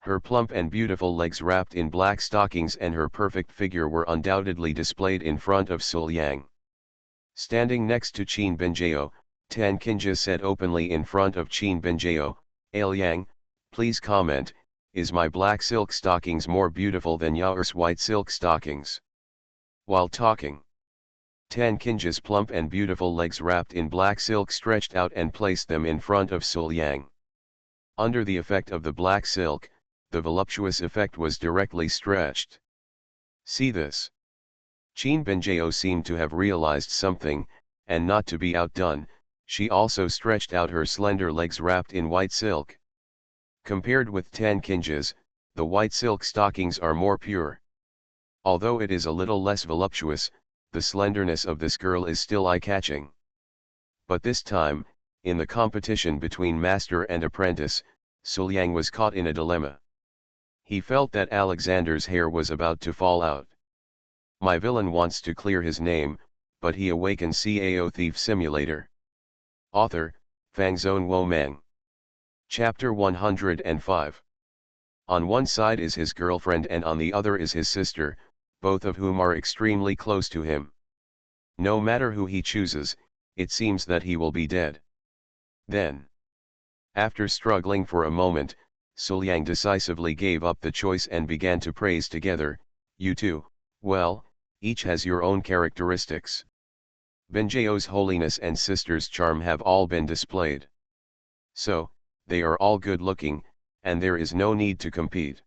Her plump and beautiful legs wrapped in black stockings and her perfect figure were undoubtedly displayed in front of Suliang. Standing next to Qin Binjao, Tan Kinja said openly in front of Qin Binjao, Liang, please comment, is my black silk stockings more beautiful than Yao's white silk stockings? While talking, Tan Kinja's plump and beautiful legs wrapped in black silk stretched out and placed them in front of Suliang. Under the effect of the black silk, the voluptuous effect was directly stretched. See this. Qin Binjao seemed to have realized something, and not to be outdone, she also stretched out her slender legs wrapped in white silk. Compared with Tan Kinja's, the white silk stockings are more pure. Although it is a little less voluptuous, the slenderness of this girl is still eye-catching. But this time, in the competition between master and apprentice, Suliang was caught in a dilemma. He felt that Alexander's hair was about to fall out. My villain wants to clear his name, but he awakens Cao Thief Simulator. Author, Fangzone Womeng. Chapter 105. On one side is his girlfriend and on the other is his sister, both of whom are extremely close to him. No matter who he chooses, it seems that he will be dead. Then, after struggling for a moment, Suliang decisively gave up the choice and began to praise together, you two, well, each has your own characteristics. Binjao's holiness and sister's charm have all been displayed. So, they are all good looking, and there is no need to compete.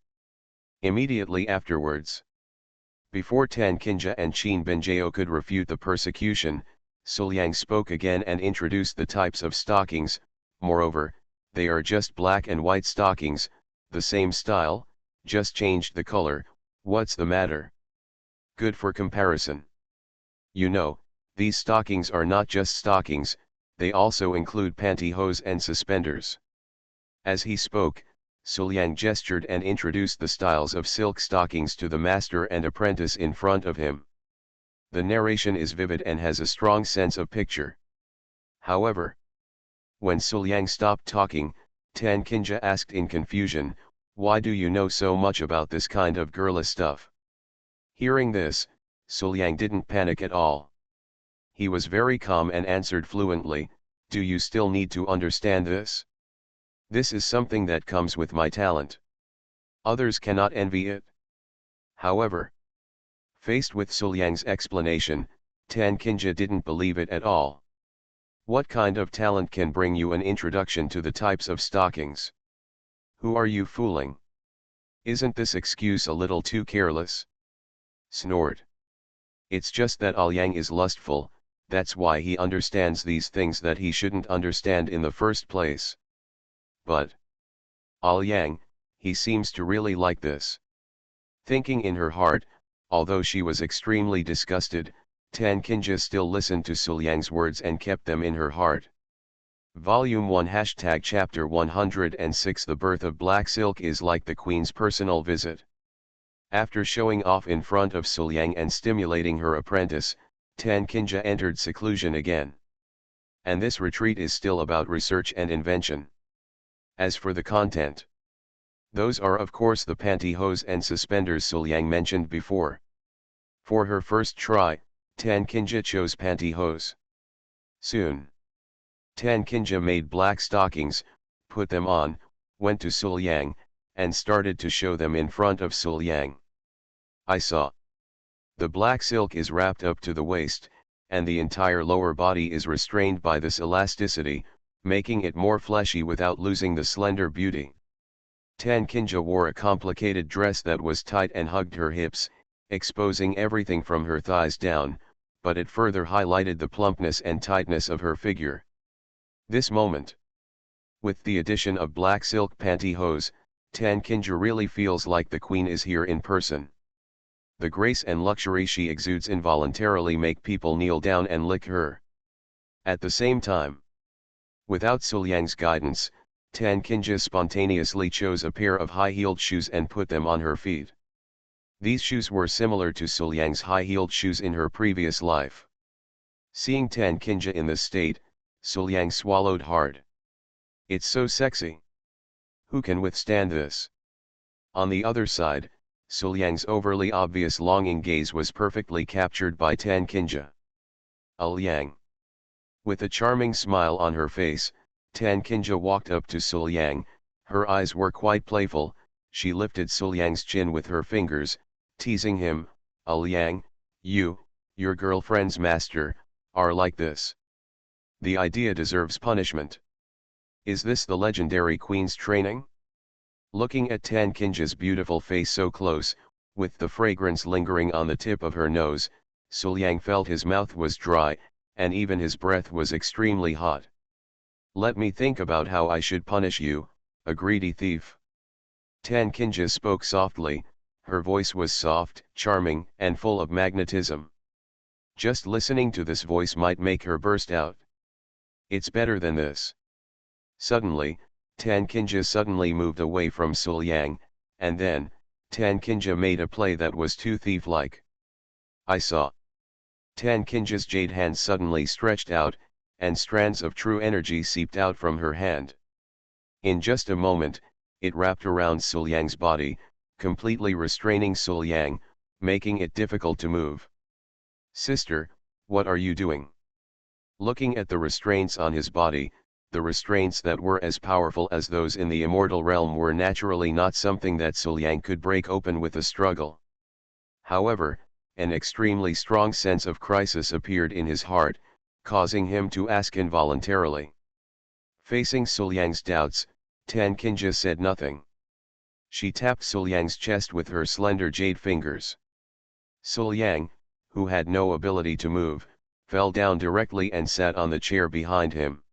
Immediately afterwards, before Tan Kinja and Qin Binjao could refute the persecution, Suliang spoke again and introduced the types of stockings. Moreover, they are just black and white stockings, the same style, just changed the color. What's the matter? Good for comparison. You know, these stockings are not just stockings, they also include pantyhose and suspenders. As he spoke, Suliang gestured and introduced the styles of silk stockings to the master and apprentice in front of him. The narration is vivid and has a strong sense of picture. However, when Suliang stopped talking, Tan Kinja asked in confusion, why do you know so much about this kind of girly stuff? Hearing this, Suliang didn't panic at all. He was very calm and answered fluently, do you still need to understand this? This is something that comes with my talent. Others cannot envy it. However, faced with Suliang's explanation, Tan Kinja didn't believe it at all. What kind of talent can bring you an introduction to the types of stockings? Who are you fooling? Isn't this excuse a little too careless? Snored. It's just that Liang is lustful, that's why he understands these things that he shouldn't understand in the first place. But Liang, he seems to really like this. Thinking in her heart, although she was extremely disgusted, Tan Kinja still listened to Suliang's words and kept them in her heart. Volume 1 Chapter 106 The birth of black silk is like the queen's personal visit. After showing off in front of Suliang and stimulating her apprentice, Tan Kinja entered seclusion again. And this retreat is still about research and invention. As for the content, those are of course the pantyhose and suspenders Suliang mentioned before. For her first try, Tan Kinja chose pantyhose. Soon, Tan Kinja made black stockings, put them on, went to Suliang, and started to show them in front of Suliang. I saw. The black silk is wrapped up to the waist, and the entire lower body is restrained by this elasticity, making it more fleshy without losing the slender beauty. Tan Kinja wore a complicated dress that was tight and hugged her hips, exposing everything from her thighs down, but it further highlighted the plumpness and tightness of her figure. This moment, with the addition of black silk pantyhose, Tan Kinja really feels like the queen is here in person. The grace and luxury she exudes involuntarily make people kneel down and lick her. At the same time, without Suliang's guidance, Tan Kinja spontaneously chose a pair of high-heeled shoes and put them on her feet. These shoes were similar to Suliang's high-heeled shoes in her previous life. Seeing Tan Kinja in this state, Suliang swallowed hard. It's so sexy. Who can withstand this? On the other side, Suliang's overly obvious longing gaze was perfectly captured by Tan Kinja. Liang. With a charming smile on her face, Tan Kinja walked up to Suliang. Her eyes were quite playful. She lifted Suliang's chin with her fingers, teasing him. Liang, your girlfriend's master, are like this. The idea deserves punishment. Is this the legendary queen's training? Looking at Tan Kinja's beautiful face so close, with the fragrance lingering on the tip of her nose, Suliang felt his mouth was dry, and even his breath was extremely hot. Let me think about how I should punish you, a greedy thief. Tan Kinja spoke softly. Her voice was soft, charming, and full of magnetism. Just listening to this voice might make her burst out. It's better than this. Suddenly, Tan Kinja suddenly moved away from Suliang, and then, Tan Kinja made a play that was too thief-like. I saw. Tan Kinja's jade hand suddenly stretched out, and strands of true energy seeped out from her hand. In just a moment, it wrapped around Suliang's body, completely restraining Suliang, making it difficult to move. Sister, what are you doing? Looking at the restraints on his body, the restraints that were as powerful as those in the immortal realm were naturally not something that Suliang could break open with a struggle. However, an extremely strong sense of crisis appeared in his heart, causing him to ask involuntarily. Facing Suliang's doubts, Tan Kinja said nothing. She tapped Suliang's chest with her slender jade fingers. Suliang, who had no ability to move, fell down directly and sat on the chair behind him.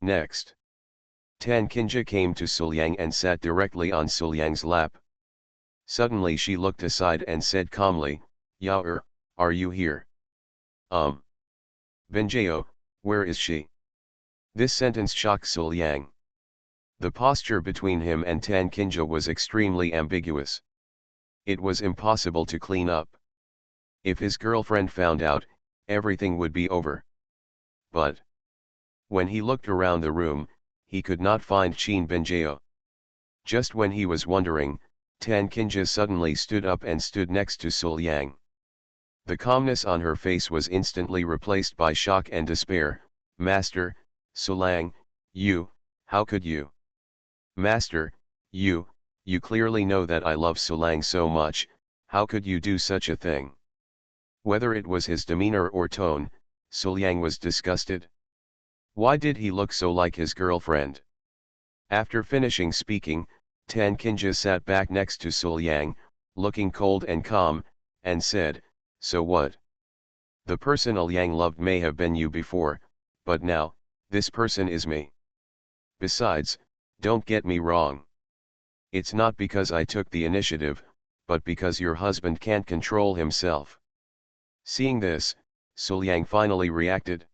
Next, Tan Kinja came to Suliang and sat directly on Suliang's lap. Suddenly she looked aside and said calmly, Yao, are you here? Benjao, where is she? This sentence shocked Suliang. The posture between him and Tan Kinja was extremely ambiguous. It was impossible to clean up. If his girlfriend found out, everything would be over. But when he looked around the room, he could not find Qin Benjao. Just when he was wondering, Tan Kinja suddenly stood up and stood next to Suliang. The calmness on her face was instantly replaced by shock and despair. Master, Suliang, how could you? Master, you clearly know that I love Suliang so much, how could you do such a thing? Whether it was his demeanor or tone, Suliang was disgusted. Why did he look so like his girlfriend? After finishing speaking, Tan Kinja sat back next to Suliang, looking cold and calm, and said, so what? The person Liang loved may have been you before, but now, this person is me. Besides, don't get me wrong. It's not because I took the initiative, but because your husband can't control himself. Seeing this, Suliang finally reacted.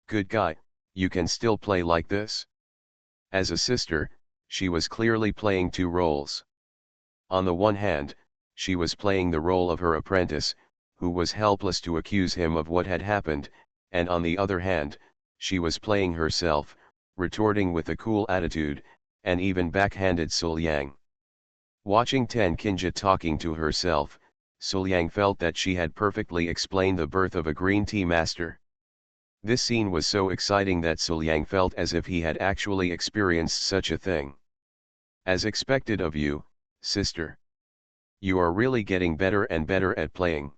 Good guy, you can still play like this? As a sister, she was clearly playing two roles. On the one hand, she was playing the role of her apprentice, who was helpless to accuse him of what had happened, and on the other hand, she was playing herself, retorting with a cool attitude, and even backhanded Suliang. Watching Tan Kinja talking to herself, Suliang felt that she had perfectly explained the birth of a green tea master. This scene was so exciting that Suliang felt as if he had actually experienced such a thing. As expected of you, sister. You are really getting better and better at playing.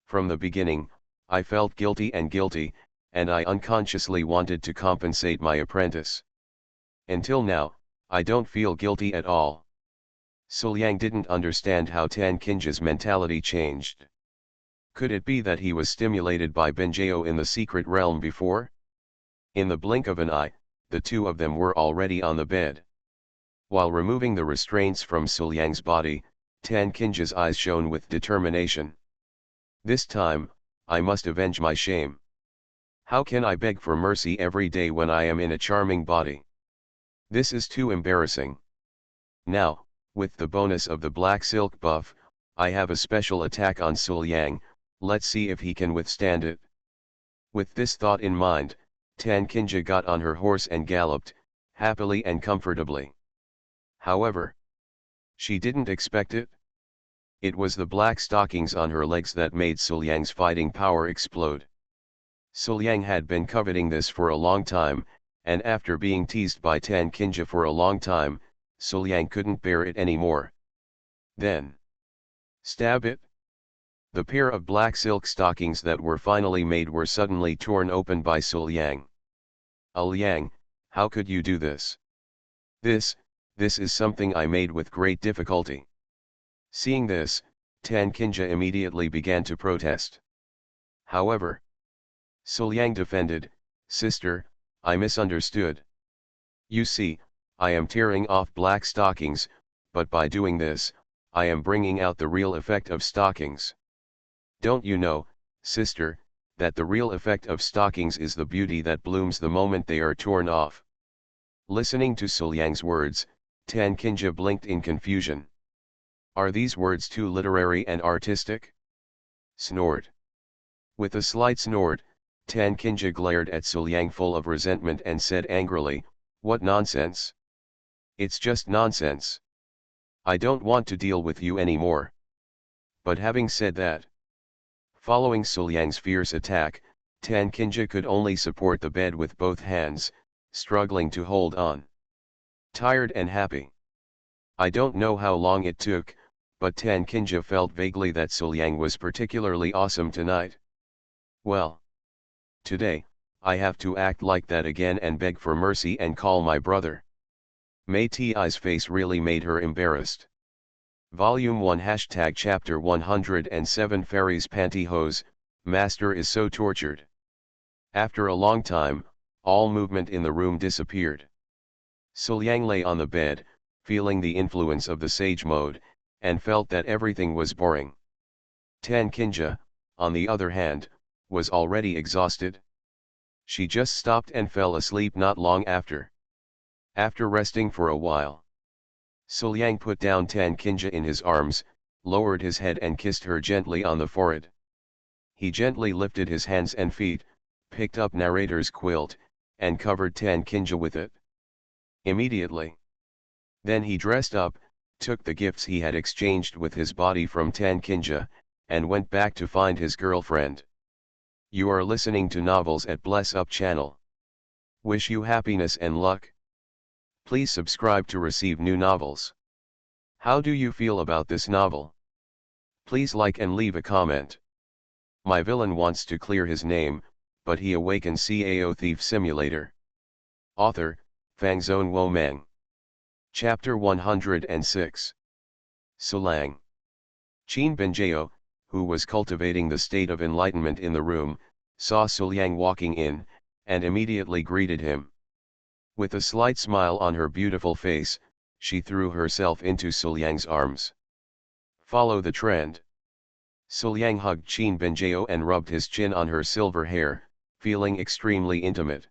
From the beginning, I felt guilty, and I unconsciously wanted to compensate my apprentice. Until now, I don't feel guilty at all. Suliang didn't understand how Tan Kinja's mentality changed. Could it be that he was stimulated by Benjao in the secret realm before? In the blink of an eye, the two of them were already on the bed. While removing the restraints from Suliang's body, Tan Kinja's eyes shone with determination. This time, I must avenge my shame. How can I beg for mercy every day when I am in a charming body? This is too embarrassing. Now, with the bonus of the black silk buff, I have a special attack on Suliang. Let's see if he can withstand it. With this thought in mind, Tan Kinja got on her horse and galloped, happily and comfortably. However, she didn't expect it. It was the black stockings on her legs that made Suliang's fighting power explode. Suliang had been coveting this for a long time, and after being teased by Tan Kinja for a long time, Suliang couldn't bear it anymore. Then, stab it! The pair of black silk stockings that were finally made were suddenly torn open by Suliang. Liang, how could you do this? This is something I made with great difficulty. Seeing this, Tan Kinja immediately began to protest. However, Suliang defended, Sister, I misunderstood. You see, I am tearing off black stockings, but by doing this, I am bringing out the real effect of stockings. Don't you know, sister, that the real effect of stockings is the beauty that blooms the moment they are torn off? Listening to Suliang's words, Tan Kinja blinked in confusion. Are these words too literary and artistic? Snort. With a slight snort, Tan Kinja glared at Suliang full of resentment and said angrily, What nonsense! It's just nonsense. I don't want to deal with you anymore. But having said that, following Suliang's fierce attack, Tan Kinja could only support the bed with both hands, struggling to hold on. Tired and happy. I don't know how long it took, but Tan Kinja felt vaguely that Suliang was particularly awesome tonight. Well, today, I have to act like that again and beg for mercy and call my brother. Mei Ti's face really made her embarrassed. Volume 1 # Chapter 107 Fairy's Pantyhose, Master is so tortured. After a long time, all movement in the room disappeared. Suliang lay on the bed, feeling the influence of the sage mode, and felt that everything was boring. Tan Kinja, on the other hand, was already exhausted. She just stopped and fell asleep not long after. After resting for a while, Suliang put down Tan Kinja in his arms, lowered his head and kissed her gently on the forehead. He gently lifted his hands and feet, picked up narrator's quilt, and covered Tan Kinja with it. Immediately. Then he dressed up, took the gifts he had exchanged with his body from Tan Kinja, and went back to find his girlfriend. You are listening to Novels at Bless Up channel. Wish you happiness and luck. Please subscribe to receive new novels. How do you feel about this novel? Please like and leave a comment. My villain wants to clear his name, but he awakens Cao Thief Simulator. Author, Fangzone Wo Meng. Chapter 106. Suliang. Qin Benjao, who was cultivating the state of enlightenment in the room, saw Suliang walking in, and immediately greeted him. With a slight smile on her beautiful face, she threw herself into Suliang's arms. Follow the trend. Suliang hugged Qin Benjao and rubbed his chin on her silver hair, feeling extremely intimate.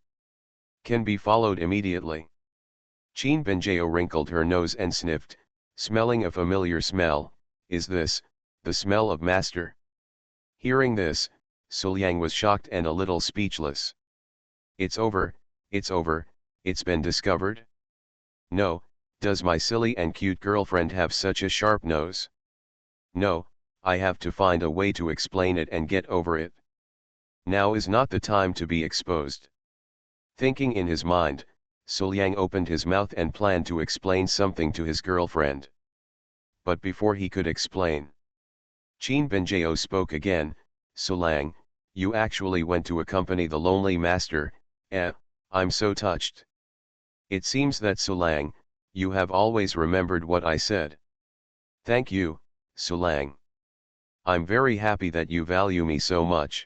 Can be followed immediately. Qin Benjao wrinkled her nose and sniffed, smelling a familiar smell. Is this the smell of master? Hearing this, Suliang was shocked and a little speechless. It's over, it's been discovered? No, does my silly and cute girlfriend have such a sharp nose? No, I have to find a way to explain it and get over it. Now is not the time to be exposed. Thinking in his mind, Suliang opened his mouth and planned to explain something to his girlfriend. But before he could explain, Qin Benjao spoke again. Suliang, you actually went to accompany the lonely master. I'm so touched. It seems that Suliang, you have always remembered what I said. Thank you, Sulang. I'm very happy that you value me so much.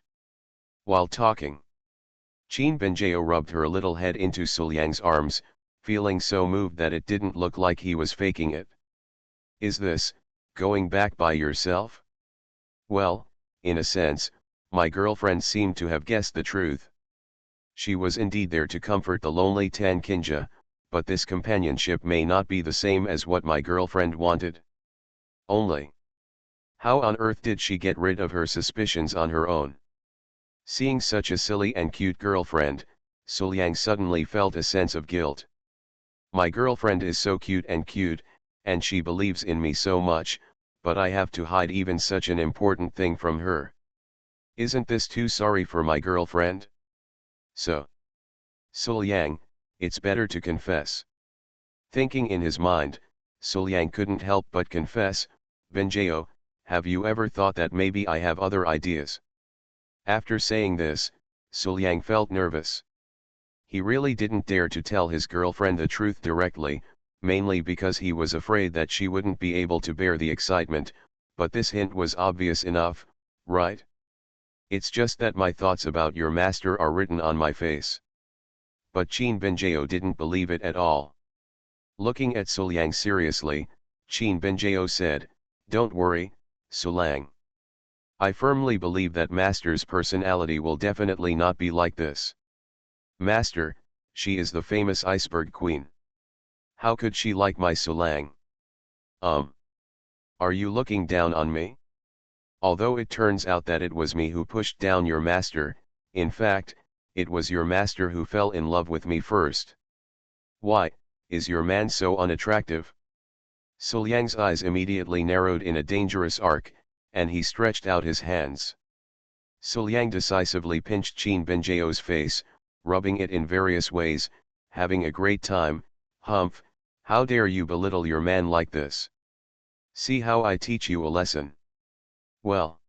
While talking, Qin Benjao rubbed her little head into Sulyang's arms, feeling so moved that it didn't look like he was faking it. Is this, going back by yourself? Well, in a sense, my girlfriend seemed to have guessed the truth. She was indeed there to comfort the lonely Tan Kinja, but this companionship may not be the same as what my girlfriend wanted. Only, how on earth did she get rid of her suspicions on her own? Seeing such a silly and cute girlfriend, Sulyang suddenly felt a sense of guilt. My girlfriend is so cute, and she believes in me so much, but I have to hide even such an important thing from her. Isn't this too sorry for my girlfriend? So, Sulyang, it's better to confess. Thinking in his mind, Sulyang couldn't help but confess, Benjao, have you ever thought that maybe I have other ideas? After saying this, Sulyang felt nervous. He really didn't dare to tell his girlfriend the truth directly, mainly because he was afraid that she wouldn't be able to bear the excitement, but this hint was obvious enough, right? It's just that my thoughts about your master are written on my face. But Qin Benjao didn't believe it at all. Looking at Sulyang seriously, Qin Benjao said, "Don't worry, Sulang. I firmly believe that Master's personality will definitely not be like this. Master, she is the famous iceberg queen. How could she like my Sulang? Are you looking down on me? Although it turns out that it was me who pushed down your master, in fact, it was your master who fell in love with me first. Why, is your man so unattractive?" Sulyang's eyes immediately narrowed in a dangerous arc, and he stretched out his hands. Sulyang decisively pinched Qin Benjao's face, rubbing it in various ways, having a great time. "Humph, how dare you belittle your man like this? See how I teach you a lesson." Well,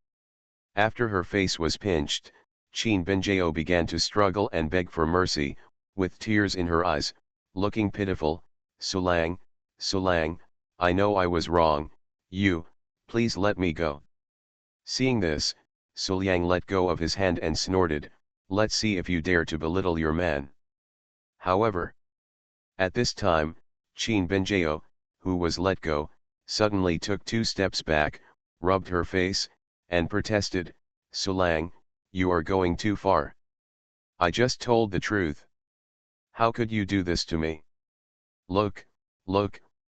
after her face was pinched, Qin Benjao began to struggle and beg for mercy, with tears in her eyes, looking pitiful. "Sulang, Sulang, I know I was wrong, please let me go." Seeing this, Sulyang let go of his hand and snorted, "Let's see if you dare to belittle your man." However, at this time, Qin Benjao, who was let go, suddenly took 2 steps back, rubbed her face, and protested, "Sulang, you are going too far. I just told the truth. How could you do this to me? Look,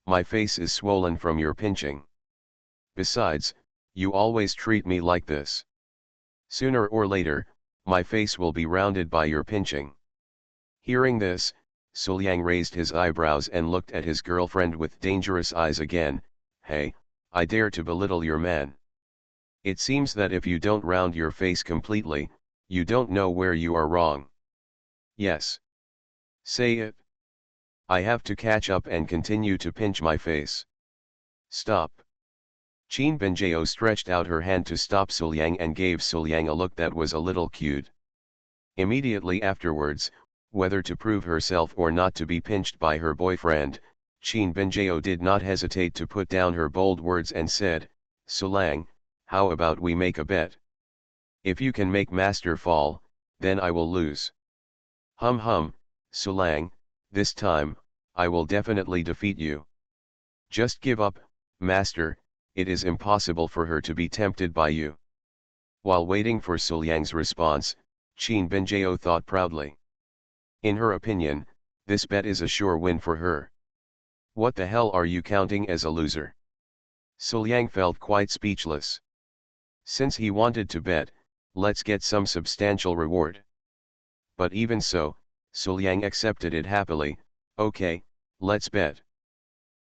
my face is swollen from your pinching. Besides, you always treat me like this. Sooner or later, my face will be rounded by your pinching." Hearing this, Sulyang raised his eyebrows and looked at his girlfriend with dangerous eyes again. "Hey, I dare to belittle your man. It seems that if you don't round your face completely, you don't know where you are wrong. Yes. Say it. I have to catch up and continue to pinch my face. Stop." Qin Benjao stretched out her hand to stop Sulyang and gave Sulyang a look that was a little cute. Immediately afterwards, whether to prove herself or not to be pinched by her boyfriend, Qin Benjao did not hesitate to put down her bold words and said, "Sulang, how about we make a bet? If you can make master fall, then I will lose. Hum, Sulang, this time, I will definitely defeat you. Just give up, master, it is impossible for her to be tempted by you." While waiting for Sulyang's response, Qin Benjao thought proudly. In her opinion, this bet is a sure win for her. What the hell are you counting as a loser? Sulyang felt quite speechless. Since he wanted to bet, let's get some substantial reward. But even so, Sulyang accepted it happily. "Okay, let's bet."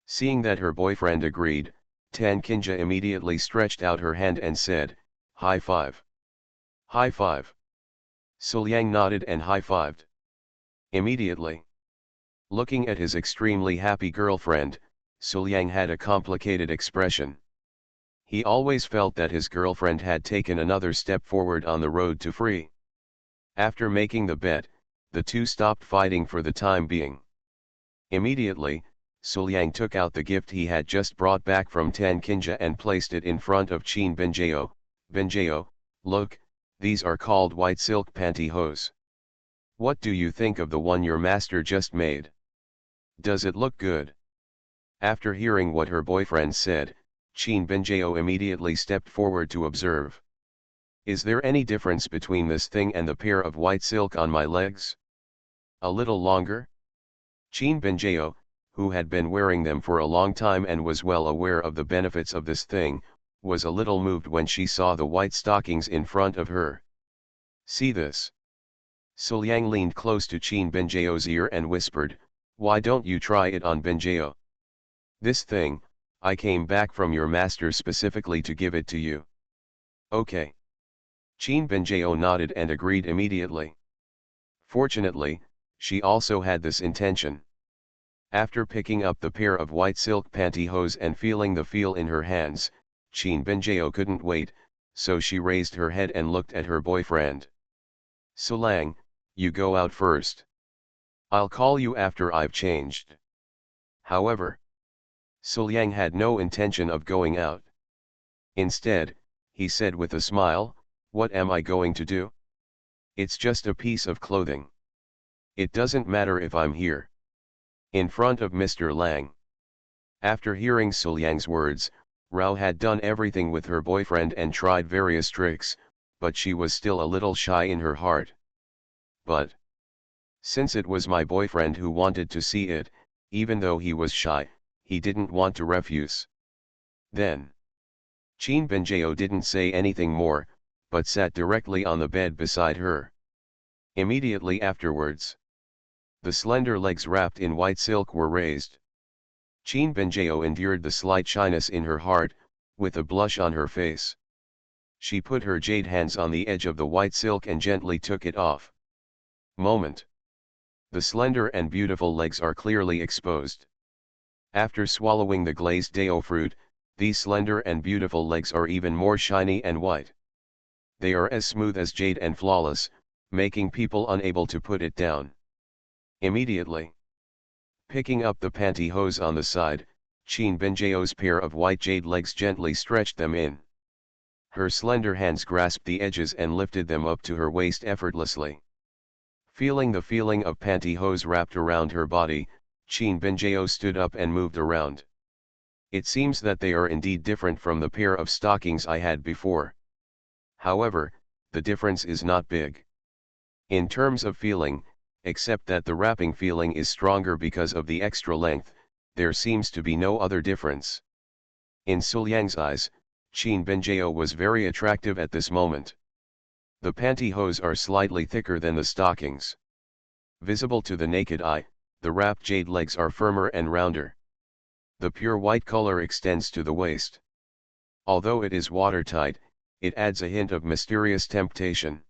Seeing that her boyfriend agreed, Tan Kinja immediately stretched out her hand and said, "High five. High five." Sulyang nodded and high-fived. Immediately. Looking at his extremely happy girlfriend, Sulyang had a complicated expression. He always felt that his girlfriend had taken another step forward on the road to free. After making the bet, the two stopped fighting for the time being. Immediately, Suliang took out the gift he had just brought back from Tan Kinja and placed it in front of Qin Benjao. Benjao, look, these are called white silk pantyhose. What do you think of the one your master just made? Does it look good? After hearing what her boyfriend said, Qin Benjao immediately stepped forward to observe. Is there any difference between this thing and the pair of white silk on my legs? A little longer? Qin Benjao, who had been wearing them for a long time and was well aware of the benefits of this thing, was a little moved when she saw the white stockings in front of her. See this? Suliang leaned close to Qin Benjao's ear and whispered, why don't you try it on Benjao? This thing, I came back from your master specifically to give it to you. Okay. Qin Benjao nodded and agreed immediately. Fortunately, she also had this intention. After picking up the pair of white silk pantyhose and feeling the feel in her hands, Qin Benjao couldn't wait, so she raised her head and looked at her boyfriend. Sulang, you go out first. I'll call you after I've changed. However, Suliang had no intention of going out. Instead, he said with a smile, what am I going to do? It's just a piece of clothing. It doesn't matter if I'm here. In front of Mr. Lang. After hearing Suliang's words, Rao had done everything with her boyfriend and tried various tricks, but she was still a little shy in her heart. But since it was my boyfriend who wanted to see it, even though he was shy, he didn't want to refuse. Then Qin Benjao didn't say anything more, but sat directly on the bed beside her. Immediately afterwards, the slender legs wrapped in white silk were raised. Qin Benjao endured the slight shyness in her heart, with a blush on her face. She put her jade hands on the edge of the white silk and gently took it off. Moment. The slender and beautiful legs are clearly exposed. After swallowing the glazed dao fruit, these slender and beautiful legs are even more shiny and white. They are as smooth as jade and flawless, making people unable to put it down. Immediately, picking up the pantyhose on the side, Qin Benjao's pair of white jade legs gently stretched them in. Her slender hands grasped the edges and lifted them up to her waist effortlessly. Feeling the feeling of pantyhose wrapped around her body, Qin Benjao stood up and moved around. It seems that they are indeed different from the pair of stockings I had before. However, the difference is not big. In terms of feeling, except that the wrapping feeling is stronger because of the extra length, there seems to be no other difference. In Suliang's eyes, Qin Benjao was very attractive at this moment. The pantyhose are slightly thicker than the stockings. Visible to the naked eye, the wrapped jade legs are firmer and rounder. The pure white color extends to the waist. Although it is watertight, it adds a hint of mysterious temptation.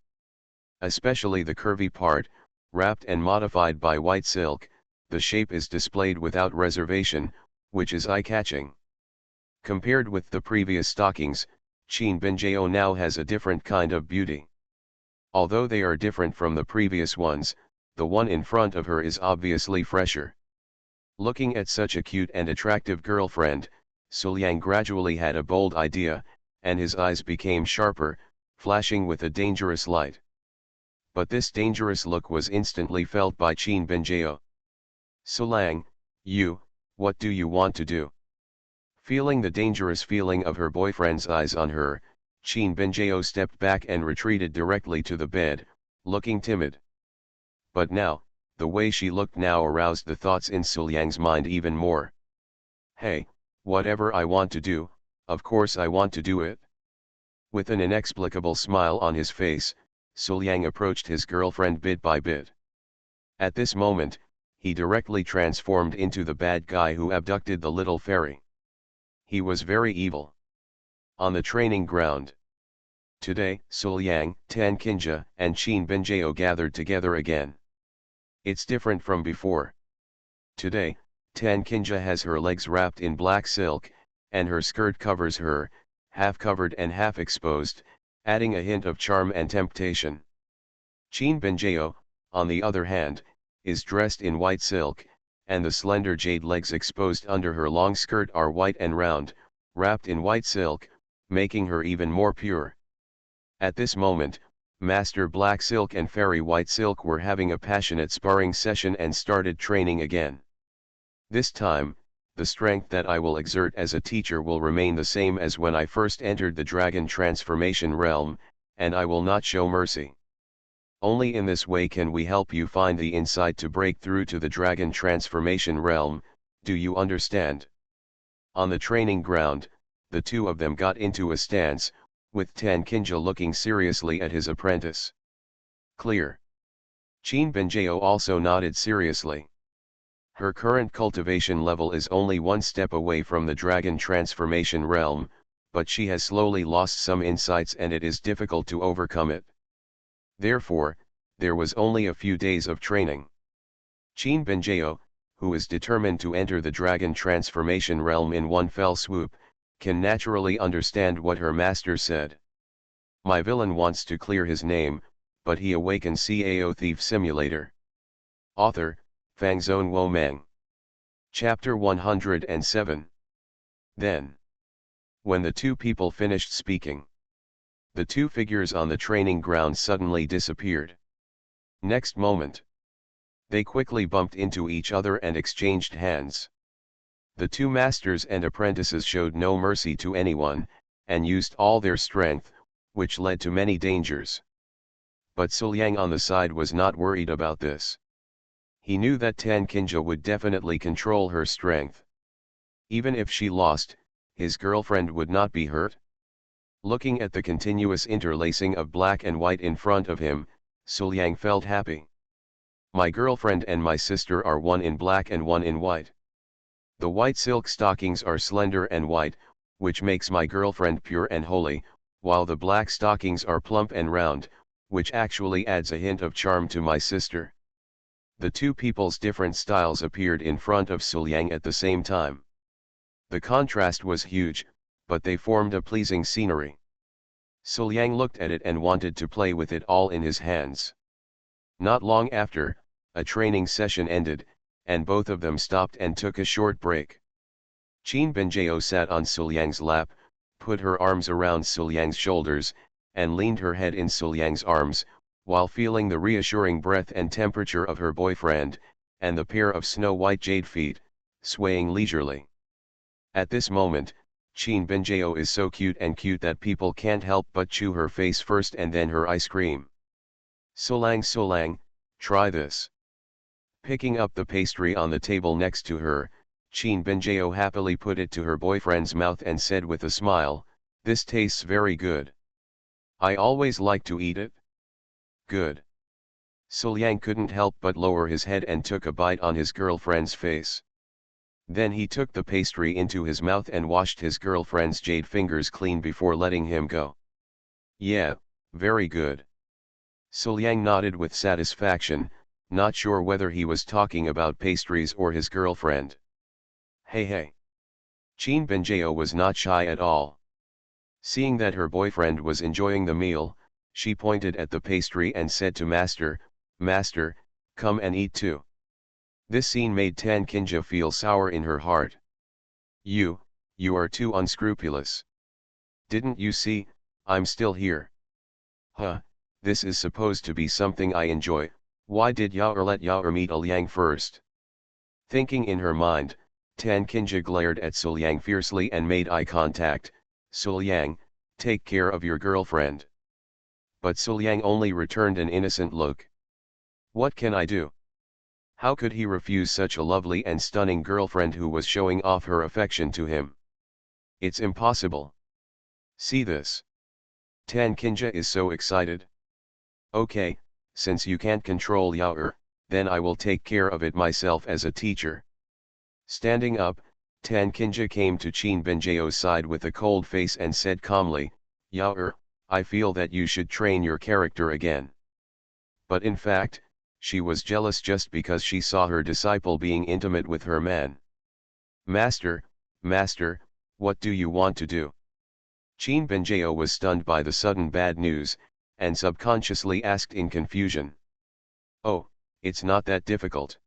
Especially the curvy part, wrapped and modified by white silk, the shape is displayed without reservation, which is eye-catching. Compared with the previous stockings, Qin Benjao now has a different kind of beauty. Although they are different from the previous ones, the one in front of her is obviously fresher. Looking at such a cute and attractive girlfriend, Suliang gradually had a bold idea, and his eyes became sharper, flashing with a dangerous light. But this dangerous look was instantly felt by Qin Benjao. Sulang, what do you want to do? Feeling the dangerous feeling of her boyfriend's eyes on her, Qin Benjao stepped back and retreated directly to the bed, looking timid. But now, the way she looked now aroused the thoughts in Suliang's mind even more. Hey, whatever I want to do, of course I want to do it. With an inexplicable smile on his face, Suliang approached his girlfriend bit by bit. At this moment, he directly transformed into the bad guy who abducted the little fairy. He was very evil. On the training ground. Today, Suliang, Tan Kinja, and Qin Benjao gathered together again. It's different from before. Today, Tan Kinja has her legs wrapped in black silk, and her skirt covers her, half covered and half exposed, adding a hint of charm and temptation. Qin Benjao, on the other hand, is dressed in white silk, and the slender jade legs exposed under her long skirt are white and round, wrapped in white silk, making her even more pure. At this moment, Master Black Silk and Fairy White Silk were having a passionate sparring session and started training again. This time, the strength that I will exert as a teacher will remain the same as when I first entered the dragon transformation realm, and I will not show mercy. Only in this way can we help you find the insight to break through to the dragon transformation realm, do you understand? On the training ground, the two of them got into a stance, with Tan Kinja looking seriously at his apprentice. Clear. Qin Benjao also nodded seriously. Her current cultivation level is only one step away from the dragon transformation realm, but she has slowly lost some insights and it is difficult to overcome it. Therefore, there was only a few days of training. Qin Benjao, who is determined to enter the dragon transformation realm in one fell swoop, can naturally understand what her master said. My villain wants to clear his name, but he awakens Cao Thief Simulator. Author, Fangzone Wo Meng. Chapter 107. Then, when the two people finished speaking, the two figures on the training ground suddenly disappeared. Next moment, they quickly bumped into each other and exchanged hands. The two masters and apprentices showed no mercy to anyone, and used all their strength, which led to many dangers. But Suliang on the side was not worried about this. He knew that Tan Kinja would definitely control her strength. Even if she lost, his girlfriend would not be hurt. Looking at the continuous interlacing of black and white in front of him, Suliang felt happy. My girlfriend and my sister are one in black and one in white. The white silk stockings are slender and white, which makes my girlfriend pure and holy, while the black stockings are plump and round, which actually adds a hint of charm to my sister. The two people's different styles appeared in front of Suliang at the same time. The contrast was huge, but they formed a pleasing scenery. Suliang looked at it and wanted to play with it all in his hands. Not long after, a training session ended, and both of them stopped and took a short break. Qin Benjao sat on Suliang's lap, put her arms around Suliang's shoulders, and leaned her head in Suliang's arms, while feeling the reassuring breath and temperature of her boyfriend, and the pair of snow-white jade feet, swaying leisurely. At this moment, Qin Benjao is so cute that people can't help but chew her face first and then her ice cream. Solang, try this. Picking up the pastry on the table next to her, Qin Benjao happily put it to her boyfriend's mouth and said with a smile, "This tastes very good. I always like to eat it." Good. Suliang couldn't help but lower his head and took a bite on his girlfriend's face. Then he took the pastry into his mouth and washed his girlfriend's jade fingers clean before letting him go. Yeah, very good. Suliang nodded with satisfaction, not sure whether he was talking about pastries or his girlfriend. Hey. Qin Benjao was not shy at all. Seeing that her boyfriend was enjoying the meal, she pointed at the pastry and said to Master, come and eat too. This scene made Tan Kinja feel sour in her heart. You are too unscrupulous. Didn't you see, I'm still here. Huh, this is supposed to be something I enjoy, why did Yaoer let Yaoer meet Liang first? Thinking in her mind, Tan Kinja glared at Suliang fiercely and made eye contact. Suliang, take care of your girlfriend. But Suliang only returned an innocent look. What can I do? How could he refuse such a lovely and stunning girlfriend who was showing off her affection to him? It's impossible. See this. Tan Kinja is so excited. Okay, since you can't control Yaoer, then I will take care of it myself as a teacher. Standing up, Tan Kinja came to Qin Benjao's side with a cold face and said calmly, Yaoer, I feel that you should train your character again. But in fact, she was jealous just because she saw her disciple being intimate with her man. Master, what do you want to do? Qin Benjao was stunned by the sudden bad news, and subconsciously asked in confusion. Oh, it's not that difficult.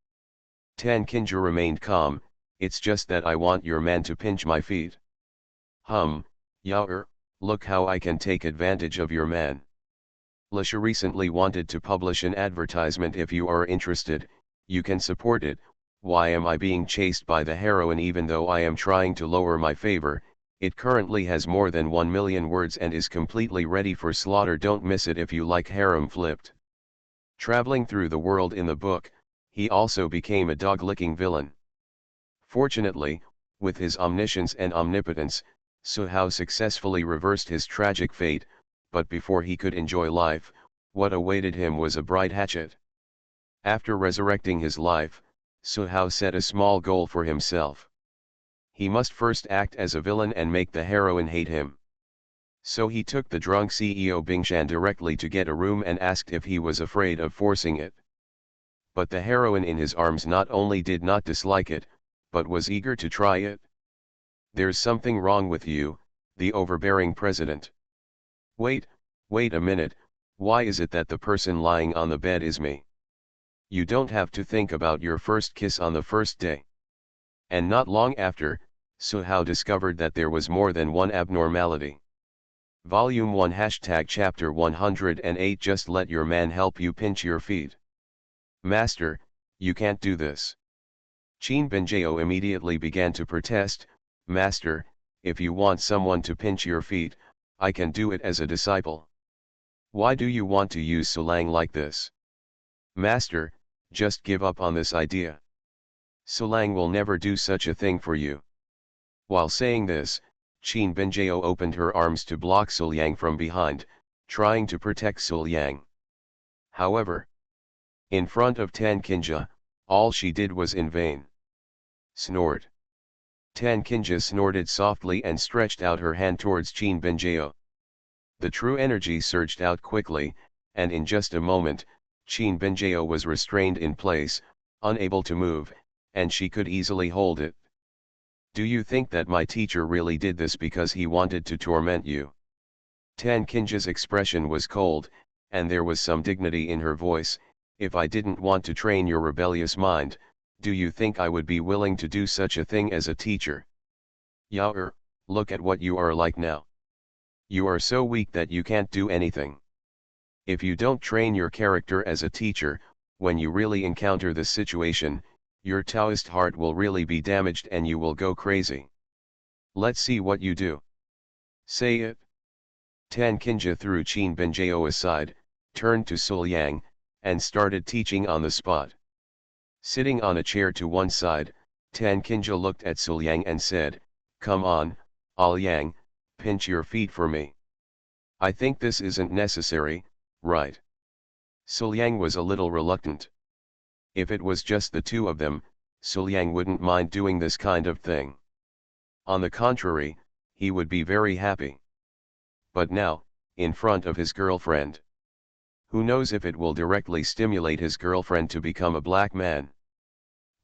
Tan Kinja remained calm. It's just that I want your man to pinch my feet. Yaoer, look how I can take advantage of your man. Lasha recently wanted to publish an advertisement. If you are interested, you can support it. Why am I being chased by the heroine even though I am trying to lower my favor? It currently has more than 1 million words and is completely ready for slaughter. Don't miss it if you like harem flipped. Traveling through the world in the book, he also became a dog-licking villain. Fortunately, with his omniscience and omnipotence, Suhao successfully reversed his tragic fate, but before he could enjoy life, what awaited him was a bright hatchet. After resurrecting his life, Suhao set a small goal for himself. He must first act as a villain and make the heroine hate him. So he took the drunk CEO Bingshan directly to get a room and asked if he was afraid of forcing it. But the heroine in his arms not only did not dislike it, but was eager to try it. There's something wrong with you, the overbearing president. Wait a minute, why is it that the person lying on the bed is me? You don't have to think about your first kiss on the first day. And not long after, Suhao discovered that there was more than one abnormality. Volume 1 Chapter 108 Just let your man help you pinch your feet. Master, you can't do this. Qin Benjao immediately began to protest. Master, if you want someone to pinch your feet, I can do it as a disciple. Why do you want to use Sulang like this? Master, just give up on this idea. Sulang will never do such a thing for you. While saying this, Qin Benjao opened her arms to block Sulyang from behind, trying to protect Sulyang. However, in front of Tan Kinja, all she did was in vain. Snort. Tan Kinja snorted softly and stretched out her hand towards Qin Benjao. The true energy surged out quickly, and in just a moment, Qin Benjao was restrained in place, unable to move, and she could easily hold it. Do you think that my teacher really did this because he wanted to torment you? Tan Kinja's expression was cold, and there was some dignity in her voice. If I didn't want to train your rebellious mind, do you think I would be willing to do such a thing as a teacher? Yaoer, look at what you are like now. You are so weak that you can't do anything. If you don't train your character as a teacher, when you really encounter this situation, your Taoist heart will really be damaged and you will go crazy. Let's see what you do. Say it. Tan Kinja threw Qin Benjao aside, turned to Sulyang, and started teaching on the spot. Sitting on a chair to one side, Tan Kinja looked at Sulyang and said, "Come on, Alyang, pinch your feet for me." I think this isn't necessary, right? Sulyang was a little reluctant. If it was just the two of them, Sulyang wouldn't mind doing this kind of thing. On the contrary, he would be very happy. But now, in front of his girlfriend. Who knows if it will directly stimulate his girlfriend to become a black man.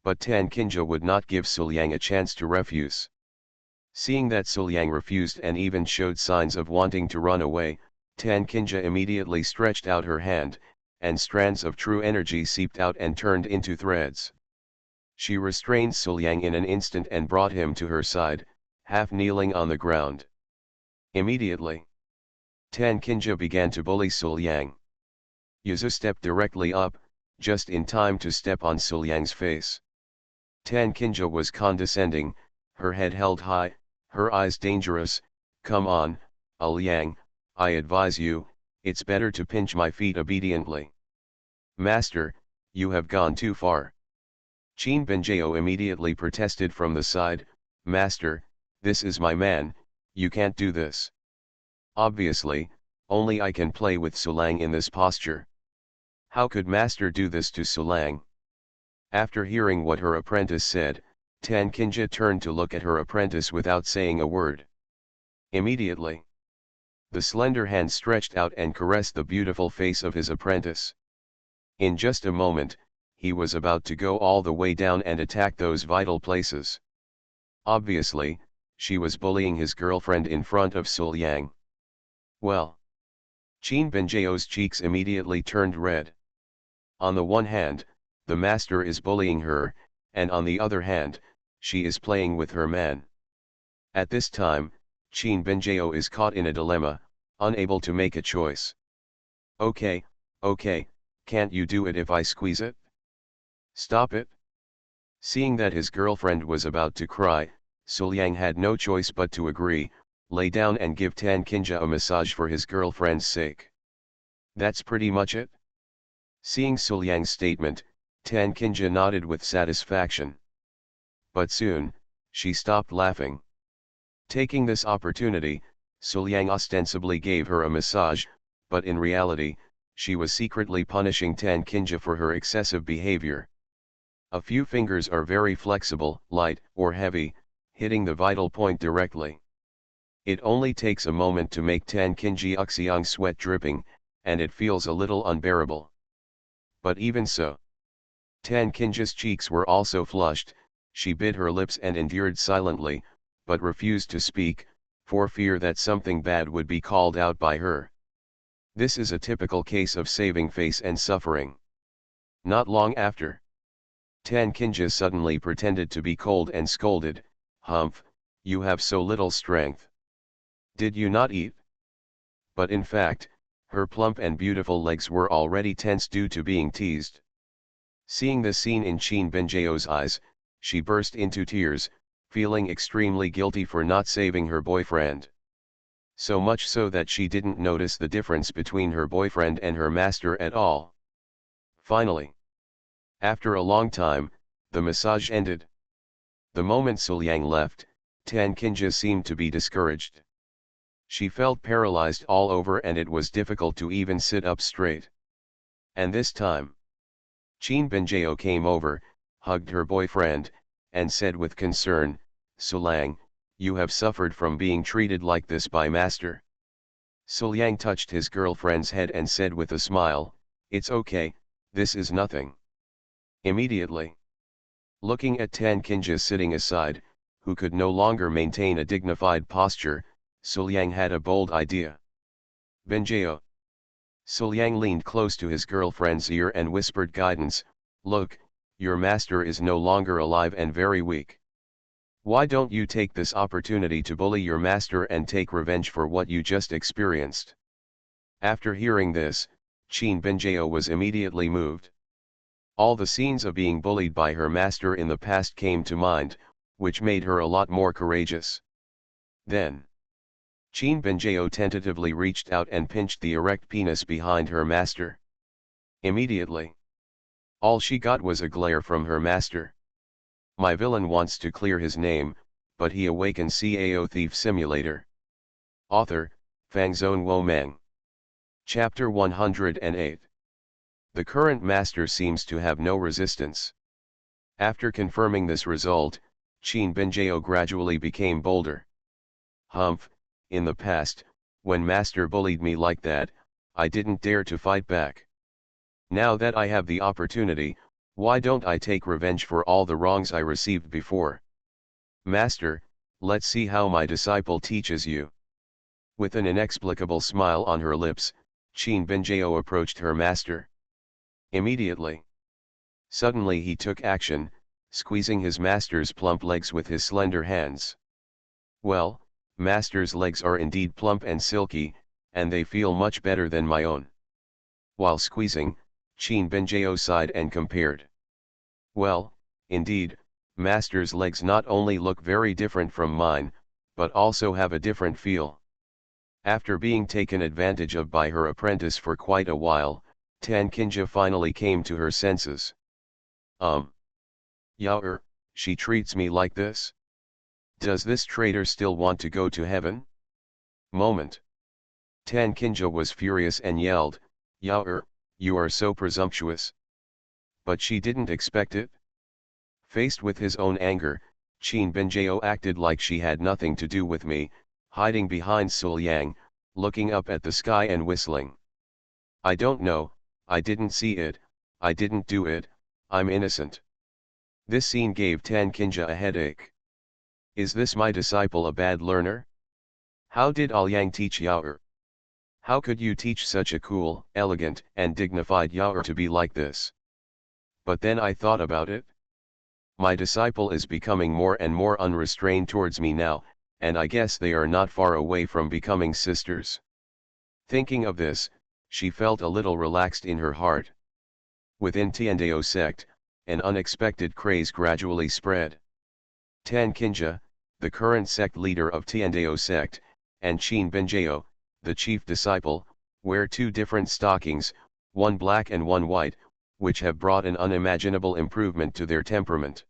But Tan Kinja would not give Sulyang a chance to refuse. Seeing that Sulyang refused and even showed signs of wanting to run away, Tan Kinja immediately stretched out her hand, and strands of true energy seeped out and turned into threads. She restrained Sulyang in an instant and brought him to her side, half kneeling on the ground. Immediately, Tan Kinja began to bully Sulyang. Yuzu stepped directly up, just in time to step on Sulyang's face. Tan Kinja was condescending, her head held high, her eyes dangerous. "Come on, Alyang, I advise you, it's better to pinch my feet obediently." "Master, you have gone too far." Qin Benjao immediately protested from the side. "Master, this is my man, you can't do this." "Obviously, only I can play with Sulang in this posture. How could Master do this to Sulang?" After hearing what her apprentice said, Tan Kinja turned to look at her apprentice without saying a word. Immediately, the slender hand stretched out and caressed the beautiful face of his apprentice. In just a moment, he was about to go all the way down and attack those vital places. Obviously, she was bullying his girlfriend in front of Sulyang. Well, Qin Benjao's cheeks immediately turned red. On the one hand, the master is bullying her, and on the other hand, she is playing with her man. At this time, Qin Benjio is caught in a dilemma, unable to make a choice. Okay, can't you do it if I squeeze it? Stop it. Seeing that his girlfriend was about to cry, Suliang had no choice but to agree, lay down and give Tan Kinja a massage for his girlfriend's sake. That's pretty much it? Seeing Suliang's statement, Tan Kinja nodded with satisfaction. But soon, she stopped laughing. Taking this opportunity, Suliang ostensibly gave her a massage, but in reality, she was secretly punishing Tan Kinja for her excessive behavior. A few fingers are very flexible, light, or heavy, hitting the vital point directly. It only takes a moment to make Tan Kinji Uxiang sweat dripping, and it feels a little unbearable. But even so, Tan Kinja's cheeks were also flushed, she bit her lips and endured silently, but refused to speak, for fear that something bad would be called out by her. This is a typical case of saving face and suffering. Not long after, Tan Kinja suddenly pretended to be cold and scolded, "Humph, you have so little strength. Did you not eat?" But in fact, her plump and beautiful legs were already tense due to being teased. Seeing this scene in Qin Benjio's eyes, she burst into tears, feeling extremely guilty for not saving her boyfriend. So much so that she didn't notice the difference between her boyfriend and her master at all. Finally, after a long time, the massage ended. The moment Suliang left, Tan Kinja seemed to be discouraged. She felt paralyzed all over and it was difficult to even sit up straight. And this time, Qin Benjio came over, hugged her boyfriend, and said with concern, "Suliang, you have suffered from being treated like this by master." Suliang touched his girlfriend's head and said with a smile, "It's okay, this is nothing." Immediately, looking at Tan Kinja sitting aside, who could no longer maintain a dignified posture, Suliang had a bold idea. "Benjio." Suliang leaned close to his girlfriend's ear and whispered guidance, "Look, your master is no longer alive and very weak. Why don't you take this opportunity to bully your master and take revenge for what you just experienced?" After hearing this, Qin Benjio was immediately moved. All the scenes of being bullied by her master in the past came to mind, which made her a lot more courageous. Then, Qin Benjio tentatively reached out and pinched the erect penis behind her master. Immediately, all she got was a glare from her master. My villain wants to clear his name, but he awakens Cao Thief Simulator. Author, Fangzone Wo Meng. Chapter 108. The current master seems to have no resistance. After confirming this result, Qin Benjio gradually became bolder. "Humph, in the past, when master bullied me like that, I didn't dare to fight back. Now that I have the opportunity, why don't I take revenge for all the wrongs I received before? Master, let's see how my disciple teaches you." With an inexplicable smile on her lips, Qin Benjio approached her master. Immediately, suddenly he took action, squeezing his master's plump legs with his slender hands. Well, master's legs are indeed plump and silky, and they feel much better than my own. While squeezing, Qin Benjio sighed and compared. Well, indeed, master's legs not only look very different from mine, but also have a different feel. After being taken advantage of by her apprentice for quite a while, Tan Kinja finally came to her senses. Yao, she treats me like this? Does this traitor still want to go to heaven? Moment. Tan Kinja was furious and yelled, "Yao, you are so presumptuous." But she didn't expect it. Faced with his own anger, Qin Benjio acted like she had nothing to do with me, hiding behind Suliang, looking up at the sky and whistling. "I don't know, I didn't see it, I didn't do it, I'm innocent." This scene gave Tan Kinja a headache. Is this my disciple a bad learner? How did Aoyang teach Yao? How could you teach such a cool, elegant, and dignified Yao to be like this? But then I thought about it. My disciple is becoming more and more unrestrained towards me now, and I guess they are not far away from becoming sisters. Thinking of this, she felt a little relaxed in her heart. Within Tiandao sect, an unexpected craze gradually spread. Tan Kinja, the current sect leader of Tiandao sect, and Qin Benjao, the chief disciple, wear two different stockings, one black and one white, which have brought an unimaginable improvement to their temperament.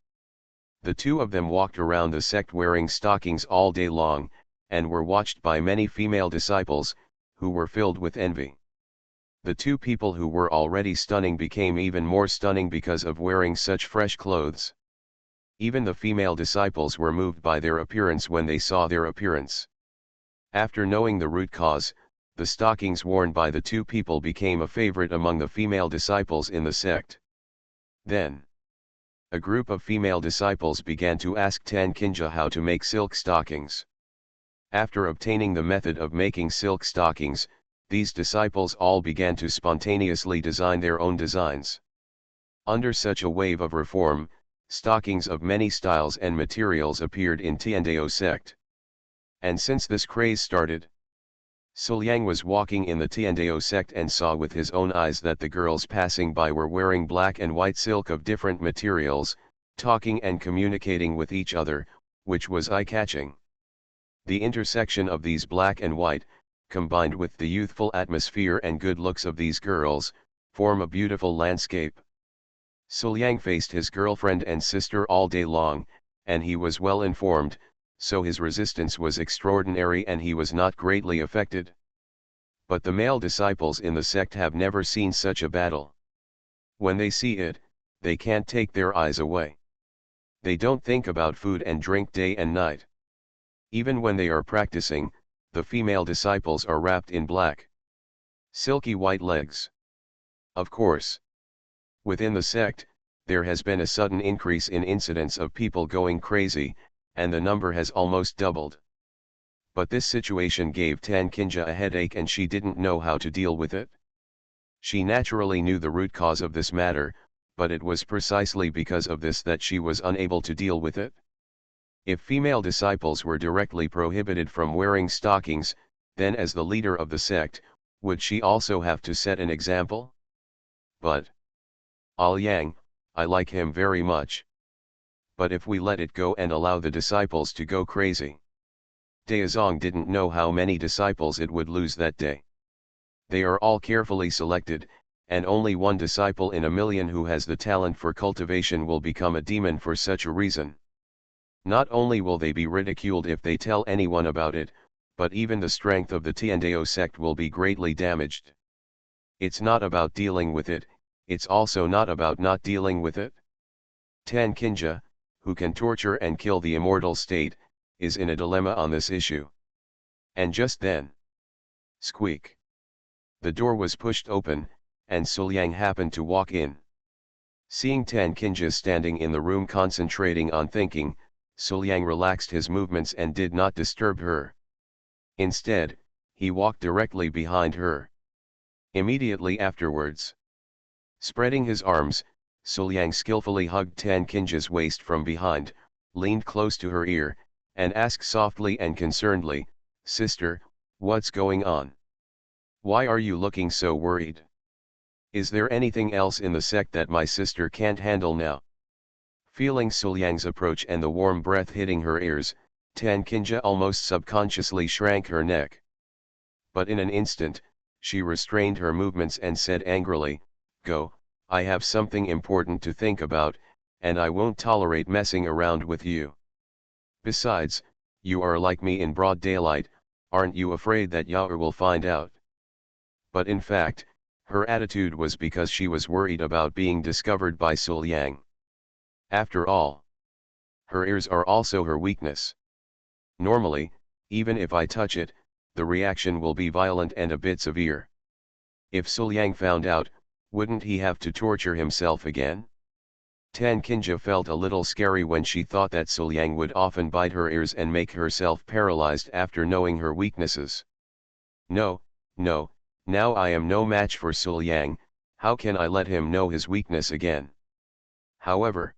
The two of them walked around the sect wearing stockings all day long, and were watched by many female disciples, who were filled with envy. The two people who were already stunning became even more stunning because of wearing such fresh clothes. Even the female disciples were moved by their appearance when they saw their appearance. After knowing the root cause, the stockings worn by the two people became a favorite among the female disciples in the sect. Then, a group of female disciples began to ask Tan Kinja how to make silk stockings. After obtaining the method of making silk stockings, these disciples all began to spontaneously design their own designs. Under such a wave of reform, stockings of many styles and materials appeared in Tiandao sect. And since this craze started, Suliang was walking in the Tiandao sect and saw with his own eyes that the girls passing by were wearing black and white silk of different materials, talking and communicating with each other, which was eye-catching. The intersection of these black and white, combined with the youthful atmosphere and good looks of these girls, form a beautiful landscape. Suliang faced his girlfriend and sister all day long, and he was well informed, so his resistance was extraordinary and he was not greatly affected. But the male disciples in the sect have never seen such a battle. When they see it, they can't take their eyes away. They don't think about food and drink day and night. Even when they are practicing, the female disciples are wrapped in black, silky white legs. Of course, within the sect, there has been a sudden increase in incidents of people going crazy, and the number has almost doubled. But this situation gave Tan Kinja a headache and she didn't know how to deal with it. She naturally knew the root cause of this matter, but it was precisely because of this that she was unable to deal with it. If female disciples were directly prohibited from wearing stockings, then as the leader of the sect, would she also have to set an example? But Yang, I like him very much. But if we let it go and allow the disciples to go crazy. Daozong didn't know how many disciples it would lose that day. They are all carefully selected, and only one disciple in a million who has the talent for cultivation will become a demon for such a reason. Not only will they be ridiculed if they tell anyone about it, but even the strength of the Tiandao sect will be greatly damaged. It's not about dealing with it, it's also not about not dealing with it. Tan Kinja, who can torture and kill the immortal state, is in a dilemma on this issue. And just then, squeak! The door was pushed open, and Suliang happened to walk in. Seeing Tan Kinja standing in the room concentrating on thinking, Suliang relaxed his movements and did not disturb her. Instead, he walked directly behind her. Immediately afterwards, spreading his arms, Suliang skillfully hugged Tan Kinja's waist from behind, leaned close to her ear, and asked softly and concernedly, "Sister, what's going on? Why are you looking so worried? Is there anything else in the sect that my sister can't handle now?" Feeling Suliang's approach and the warm breath hitting her ears, Tan Kinja almost subconsciously shrank her neck. But in an instant, she restrained her movements and said angrily, "Go, I have something important to think about, and I won't tolerate messing around with you. Besides, you are like me in broad daylight, aren't you afraid that Yao will find out?" But in fact, her attitude was because she was worried about being discovered by Suliang. After all, her ears are also her weakness. Normally, even if I touch it, the reaction will be violent and a bit severe. If Suliang found out, wouldn't he have to torture himself again? Tan Kinja felt a little scary when she thought that Suliang would often bite her ears and make herself paralyzed after knowing her weaknesses. No, no, now I am no match for Suliang, how can I let him know his weakness again? However,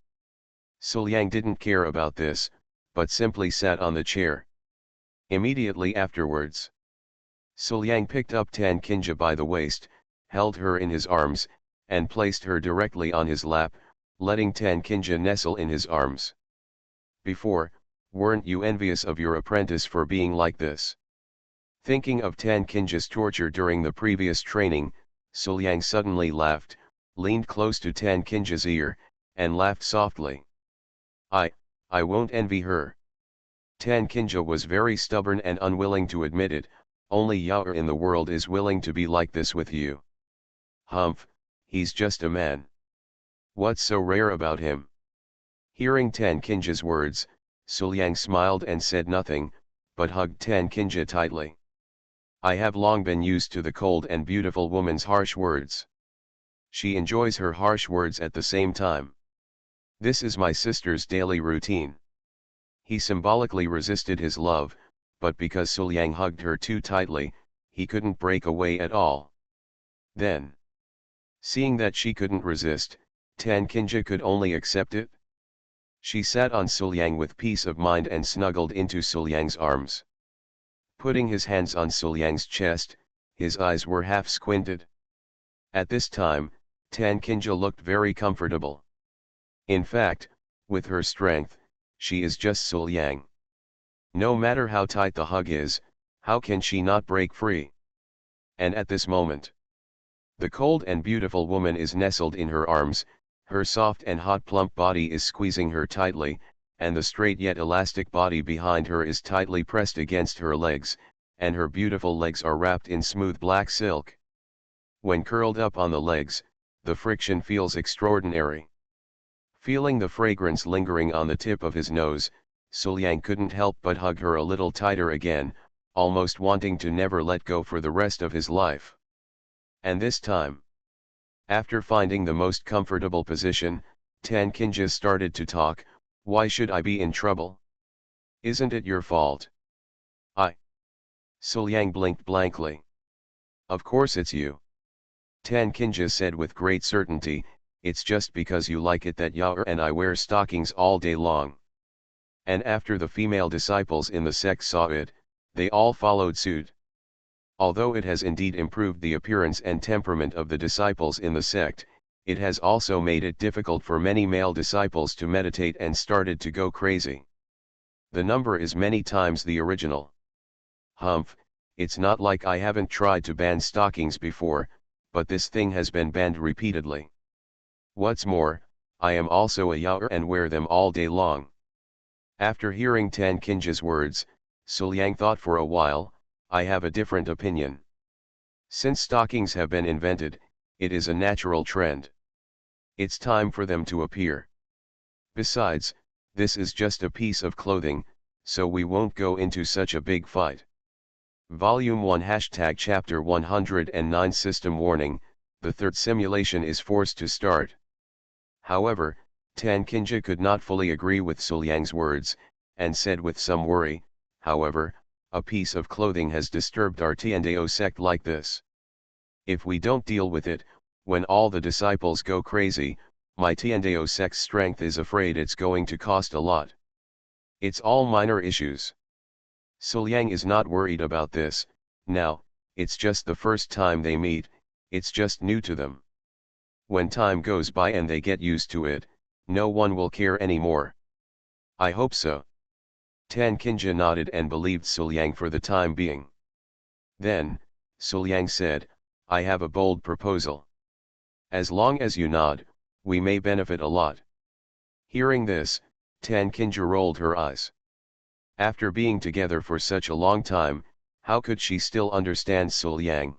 Suliang didn't care about this, but simply sat on the chair. Immediately afterwards, Suliang picked up Tan Kinja by the waist, held her in his arms, and placed her directly on his lap, letting Tan Kinja nestle in his arms. Before, weren't you envious of your apprentice for being like this? Thinking of Tan Kinja's torture during the previous training, Suliang suddenly laughed, leaned close to Tan Kinja's ear, and laughed softly. I won't envy her. Tan Kinja was very stubborn and unwilling to admit it. Only Yao in the world is willing to be like this with you. Humph, he's just a man. What's so rare about him? Hearing Tan Kinja's words, Suliang smiled and said nothing, but hugged Tan Kinja tightly. I have long been used to the cold and beautiful woman's harsh words. She enjoys her harsh words at the same time. This is my sister's daily routine. He symbolically resisted his love, but because Suliang hugged her too tightly, he couldn't break away at all. Then, seeing that she couldn't resist, Tan Kinja could only accept it. She sat on Suliang with peace of mind and snuggled into Suliang's arms. Putting his hands on Suliang's chest, his eyes were half squinted. At this time, Tan Kinja looked very comfortable. In fact, with her strength, she is just Suliang. No matter how tight the hug is, how can she not break free? And at this moment, the cold and beautiful woman is nestled in her arms, her soft and hot plump body is squeezing her tightly, and the straight yet elastic body behind her is tightly pressed against her legs, and her beautiful legs are wrapped in smooth black silk. When curled up on the legs, the friction feels extraordinary. Feeling the fragrance lingering on the tip of his nose, Suliang couldn't help but hug her a little tighter again, almost wanting to never let go for the rest of his life. And this time, after finding the most comfortable position, Tan Kinja started to talk. Why should I be in trouble? Isn't it your fault? Suliang blinked blankly. Of course it's you. Tan Kinja said with great certainty, it's just because you like it that Yao and I wear stockings all day long. And after the female disciples in the sect saw it, they all followed suit. Although it has indeed improved the appearance and temperament of the disciples in the sect, it has also made it difficult for many male disciples to meditate and started to go crazy. The number is many times the original. Humph, it's not like I haven't tried to ban stockings before, but this thing has been banned repeatedly. What's more, I am also a Yao and wear them all day long. After hearing Tan Kinja's words, Suliang thought for a while. I have a different opinion. Since stockings have been invented, it is a natural trend. It's time for them to appear. Besides, this is just a piece of clothing, so we won't go into such a big fight. Volume 1 # Chapter 109 System Warning, the third simulation is forced to start. However, Tan Kinja could not fully agree with Suliang's words, and said with some worry, however, a piece of clothing has disturbed our Tiandao sect like this. If we don't deal with it, when all the disciples go crazy, my Tiandao sect's strength is afraid it's going to cost a lot. It's all minor issues. Suliang is not worried about this. Now, it's just the first time they meet, it's just new to them. When time goes by and they get used to it, no one will care anymore. I hope so. Tan Kinja nodded and believed Suliang for the time being. Then, Suliang said, I have a bold proposal. As long as you nod, we may benefit a lot. Hearing this, Tan Kinja rolled her eyes. After being together for such a long time, how could she still understand Suliang?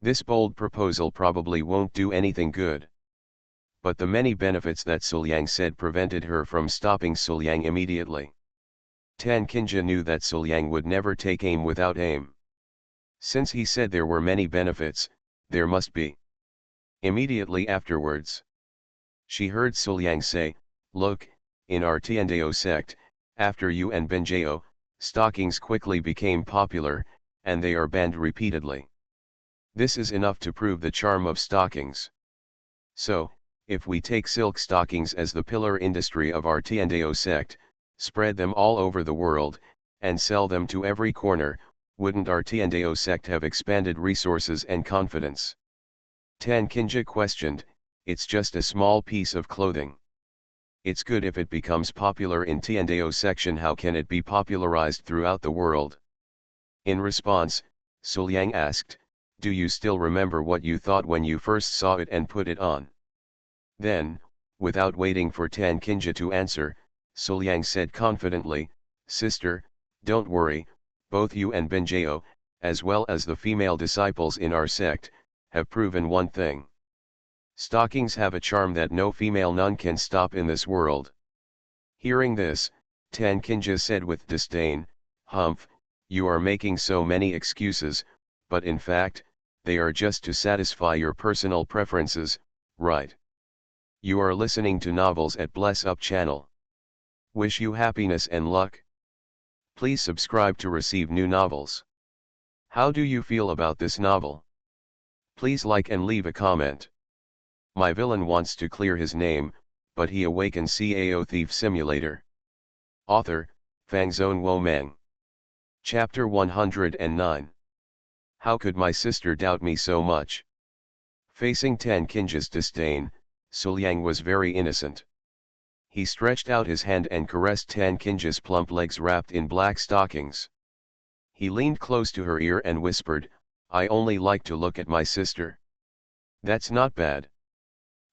This bold proposal probably won't do anything good. But the many benefits that Suliang said prevented her from stopping Suliang immediately. Tan Kinja knew that Suliang would never take aim without aim. Since he said there were many benefits, there must be. Immediately afterwards, she heard Suliang say, look, in our Tiandao sect, after you and Benjao, stockings quickly became popular, and they are banned repeatedly. This is enough to prove the charm of stockings. So, If we take silk stockings as the pillar industry of our Tiandao sect, spread them all over the world, and sell them to every corner, wouldn't our Tiandao sect have expanded resources and confidence? Tan Kinja questioned. It's just a small piece of clothing. It's good if it becomes popular in Tiandao section. How can it be popularized throughout the world? In response, Suliang asked, do you still remember what you thought when you first saw it and put it on? Then, without waiting for Tan Kinja to answer, Suliang said confidently, sister, don't worry, both you and Benjao, as well as the female disciples in our sect, have proven one thing. Stockings have a charm that no female nun can stop in this world. Hearing this, Tan Kinja said with disdain, Humph, you are making so many excuses, but in fact, they are just to satisfy your personal preferences, right? You are listening to novels at Bless Up channel. Wish you happiness and luck. Please subscribe to receive new novels. How do you feel about this novel? Please like and leave a comment. My villain wants to clear his name, but he awakens Cao Thief Simulator. Author, Fangzone Womeng. Chapter 109. How could my sister doubt me so much? Facing Tan Kinja's disdain, Suliang was very innocent. He stretched out his hand and caressed Tan Kinja's plump legs wrapped in black stockings. He leaned close to her ear and whispered, I only like to look at my sister. That's not bad.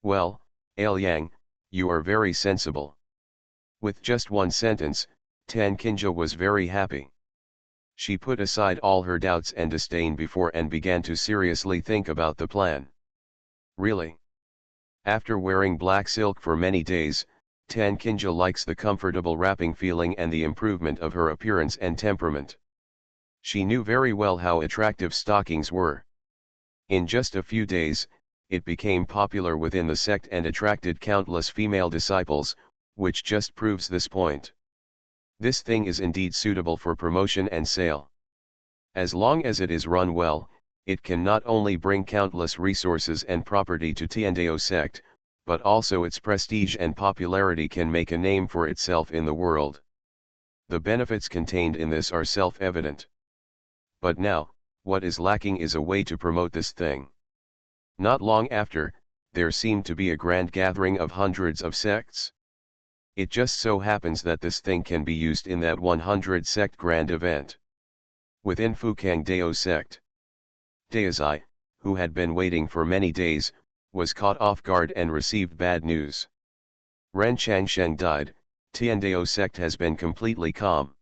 Well, Aoyang, you are very sensible. With just one sentence, Tan Kinja was very happy. She put aside all her doubts and disdain before and began to seriously think about the plan. Really? After wearing black silk for many days, Tan Kinja likes the comfortable wrapping feeling and the improvement of her appearance and temperament. She knew very well how attractive stockings were. In just a few days, it became popular within the sect and attracted countless female disciples, which just proves this point. This thing is indeed suitable for promotion and sale. As long as it is run well, it can not only bring countless resources and property to Tiandao sect, but also its prestige and popularity can make a name for itself in the world. The benefits contained in this are self-evident. But now, what is lacking is a way to promote this thing. Not long after, there seemed to be a grand gathering of hundreds of sects. It just so happens that this thing can be used in that 100 sect grand event. Within Fukang Dao sect, Daozai, who had been waiting for many days, was caught off guard and received bad news. Ren Changsheng died. Tiandao sect has been completely calm.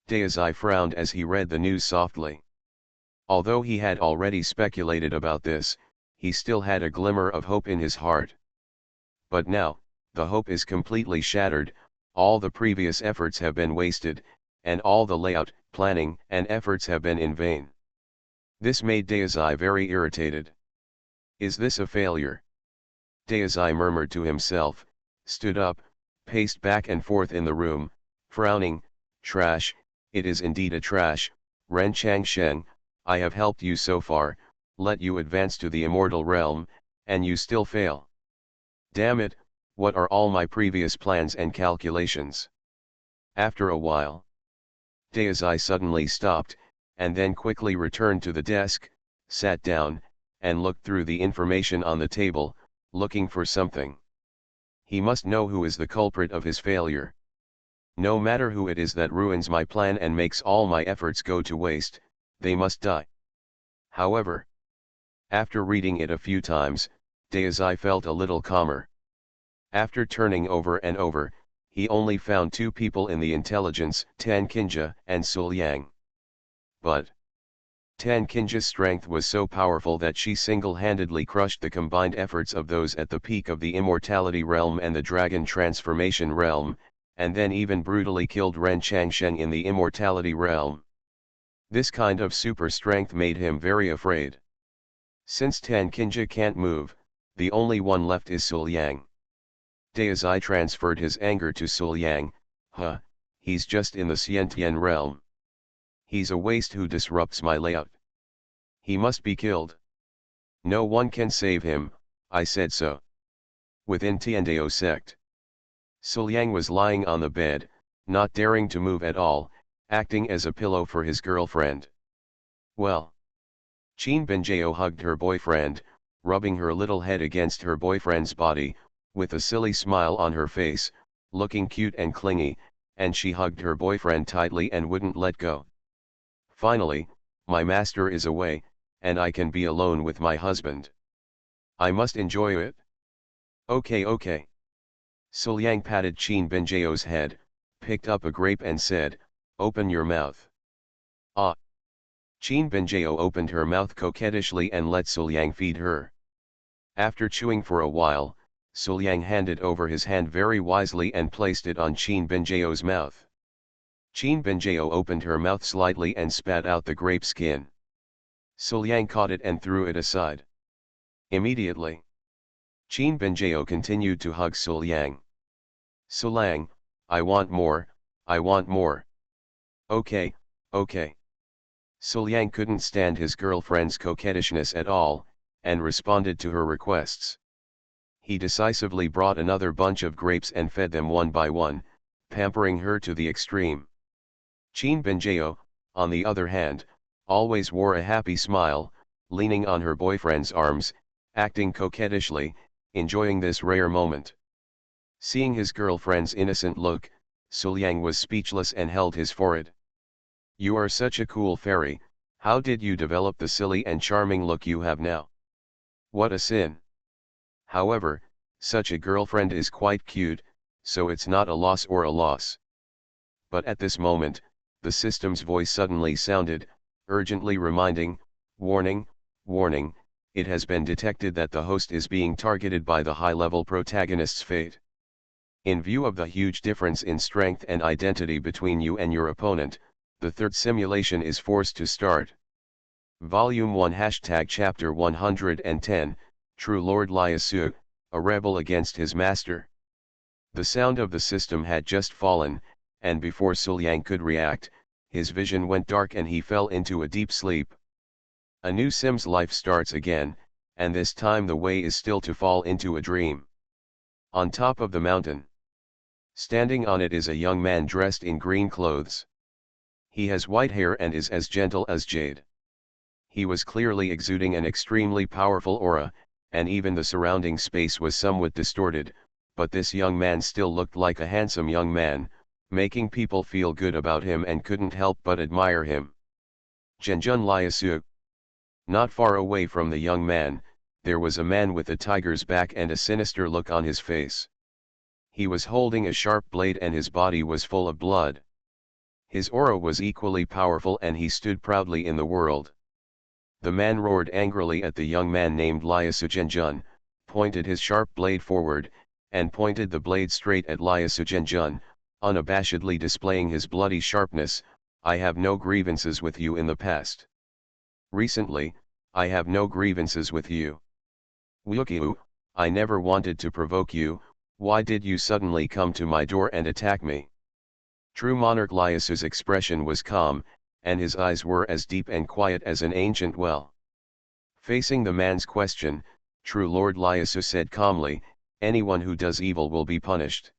Daozai frowned as he read the news softly. Although he had already speculated about this, he still had a glimmer of hope in his heart. But now, the hope is completely shattered. All the previous efforts have been wasted, and all the layout, planning, and efforts have been in vain. This made Daozai very irritated. Is this a failure? Daozai murmured to himself, stood up, paced back and forth in the room, frowning. Trash, it is indeed a trash. Ren Changsheng, I have helped you so far, let you advance to the immortal realm, and you still fail. Damn it, what are all my previous plans and calculations? After a while, Daozai suddenly stopped, and then quickly returned to the desk, sat down, and looked through the information on the table, looking for something. He must know who is the culprit of his failure. No matter who it is that ruins my plan and makes all my efforts go to waste, they must die. However, after reading it a few times, Daozai felt a little calmer. After turning over and over, he only found two people in the intelligence, Tan Kinja and Suliang. But Tan Kinja's strength was so powerful that she single-handedly crushed the combined efforts of those at the peak of the immortality realm and the dragon transformation realm, and then even brutally killed Ren Changsheng in the immortality realm. This kind of super strength made him very afraid. Since Tan Kinja can't move, the only one left is Suliang. Daozai transferred his anger to Suliang. He's just in the Xiantian realm. He's a waste who disrupts my layout. He must be killed. No one can save him, I said so. within Tiandao sect. Suliang was lying on the bed, not daring to move at all, acting as a pillow for his girlfriend. Well. Qin Benjao hugged her boyfriend, rubbing her little head against her boyfriend's body, with a silly smile on her face, looking cute and clingy, and she hugged her boyfriend tightly and wouldn't let go. Finally, my master is away, and I can be alone with my husband. I must enjoy it. Okay. Suliang patted Qin Benjao's head, picked up a grape and said, "Open your mouth." Ah. Qin Benjao opened her mouth coquettishly and let Suliang feed her. After chewing for a while, Suliang handed over his hand very wisely and placed it on Qin Benjao's mouth. Qin Benjao opened her mouth slightly and spat out the grape skin. Suliang caught it and threw it aside. Immediately, Qin Benjao continued to hug Suliang. "Suliang, I want more, I want more." Okay. Suliang couldn't stand his girlfriend's coquettishness at all, and responded to her requests. He decisively brought another bunch of grapes and fed them one by one, pampering her to the extreme. Qin Benjao, on the other hand, always wore a happy smile, leaning on her boyfriend's arms, acting coquettishly, enjoying this rare moment. Seeing his girlfriend's innocent look, Suliang was speechless and held his forehead. "You are such a cool fairy, how did you develop the silly and charming look you have now? What a sin. However, such a girlfriend is quite cute, so it's not a loss or a loss." But at this moment, the system's voice suddenly sounded, urgently reminding, "Warning, warning, it has been detected that the host is being targeted by the high-level protagonist's fate. In view of the huge difference in strength and identity between you and your opponent, the third simulation is forced to start." Volume 1 Chapter 110, True Lord Liasu, a rebel against his master. The sound of the system had just fallen, and before Suliang could react, his vision went dark and he fell into a deep sleep. A new sim's life starts again, and this time the way is still to fall into a dream. On top of the mountain, standing on it, is a young man dressed in green clothes. He has white hair and is as gentle as jade. He was clearly exuding an extremely powerful aura, and even the surrounding space was somewhat distorted, but this young man still looked like a handsome young man, making people feel good about him and couldn't help but admire him. Zhenjun Liasu. Not far away from the young man, there was a man with a tiger's back and a sinister look on his face. He was holding a sharp blade and his body was full of blood. His aura was equally powerful and he stood proudly in the world. The man roared angrily at the young man named Liasu Zhenjun, pointed his sharp blade forward, and pointed the blade straight at Liasu Zhenjun, unabashedly displaying his bloody sharpness. "I have no grievances with you in the past. Recently, I have no grievances with you. Wukiu, I never wanted to provoke you, why did you suddenly come to my door and attack me?" True monarch Liasu's expression was calm, and his eyes were as deep and quiet as an ancient well. Facing the man's question, True Lord Liasu said calmly, "Anyone who does evil will be punished.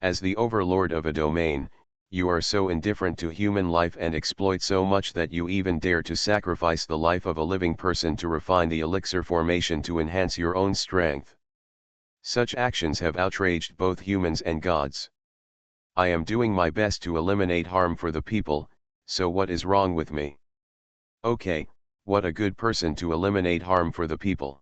As the overlord of a domain, you are so indifferent to human life and exploit so much that you even dare to sacrifice the life of a living person to refine the elixir formation to enhance your own strength. Such actions have outraged both humans and gods. I am doing my best to eliminate harm for the people, so what is wrong with me? Okay, what a good person to eliminate harm for the people."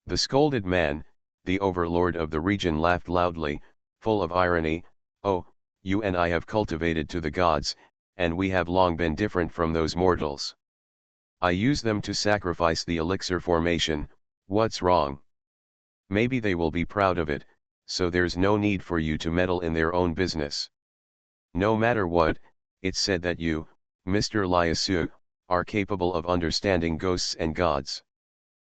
The scolded man, the overlord of the region, laughed loudly, full of irony. "Oh, you and I have cultivated to the gods, and we have long been different from those mortals. I use them to sacrifice the elixir formation, what's wrong? Maybe they will be proud of it, so there's no need for you to meddle in their own business. No matter what, it's said that you, Mr. Liasu, are capable of understanding ghosts and gods.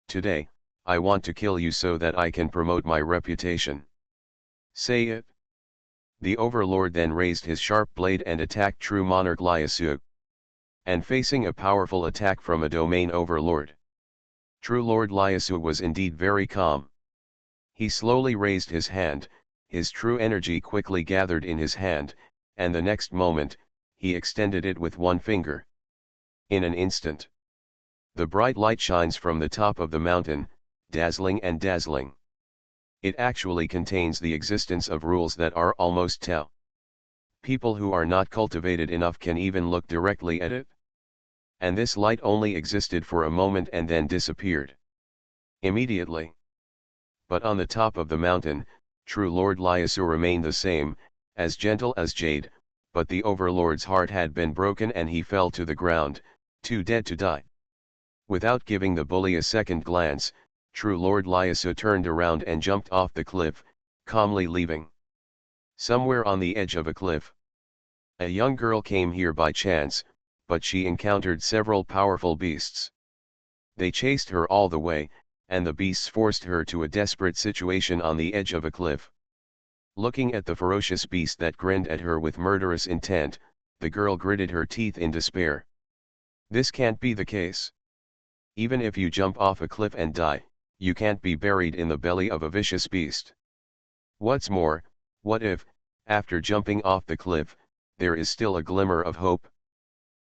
Today, I want to kill you so that I can promote my reputation. Say it." The overlord then raised his sharp blade and attacked True Monarch Liasu. And facing a powerful attack from a domain overlord, True Lord Liasu was indeed very calm. He slowly raised his hand, his true energy quickly gathered in his hand, and the next moment, he extended it with one finger. In an instant, the bright light shines from the top of the mountain, dazzling and dazzling. It actually contains the existence of rules that are almost Tao. People who are not cultivated enough can even look directly at it. And this light only existed for a moment and then disappeared immediately. But on the top of the mountain, true Lord Lyasu remained the same, as gentle as jade, but the overlord's heart had been broken and he fell to the ground, too dead to die. Without giving the bully a second glance, true Lord Lyasu turned around and jumped off the cliff, calmly leaving. Somewhere on the edge of a cliff, a young girl came here by chance, but she encountered several powerful beasts. They chased her all the way, and the beasts forced her to a desperate situation on the edge of a cliff. Looking at the ferocious beast that grinned at her with murderous intent, the girl gritted her teeth in despair. This can't be the case. Even if you jump off a cliff and die, you can't be buried in the belly of a vicious beast. What's more, what if, after jumping off the cliff, there is still a glimmer of hope?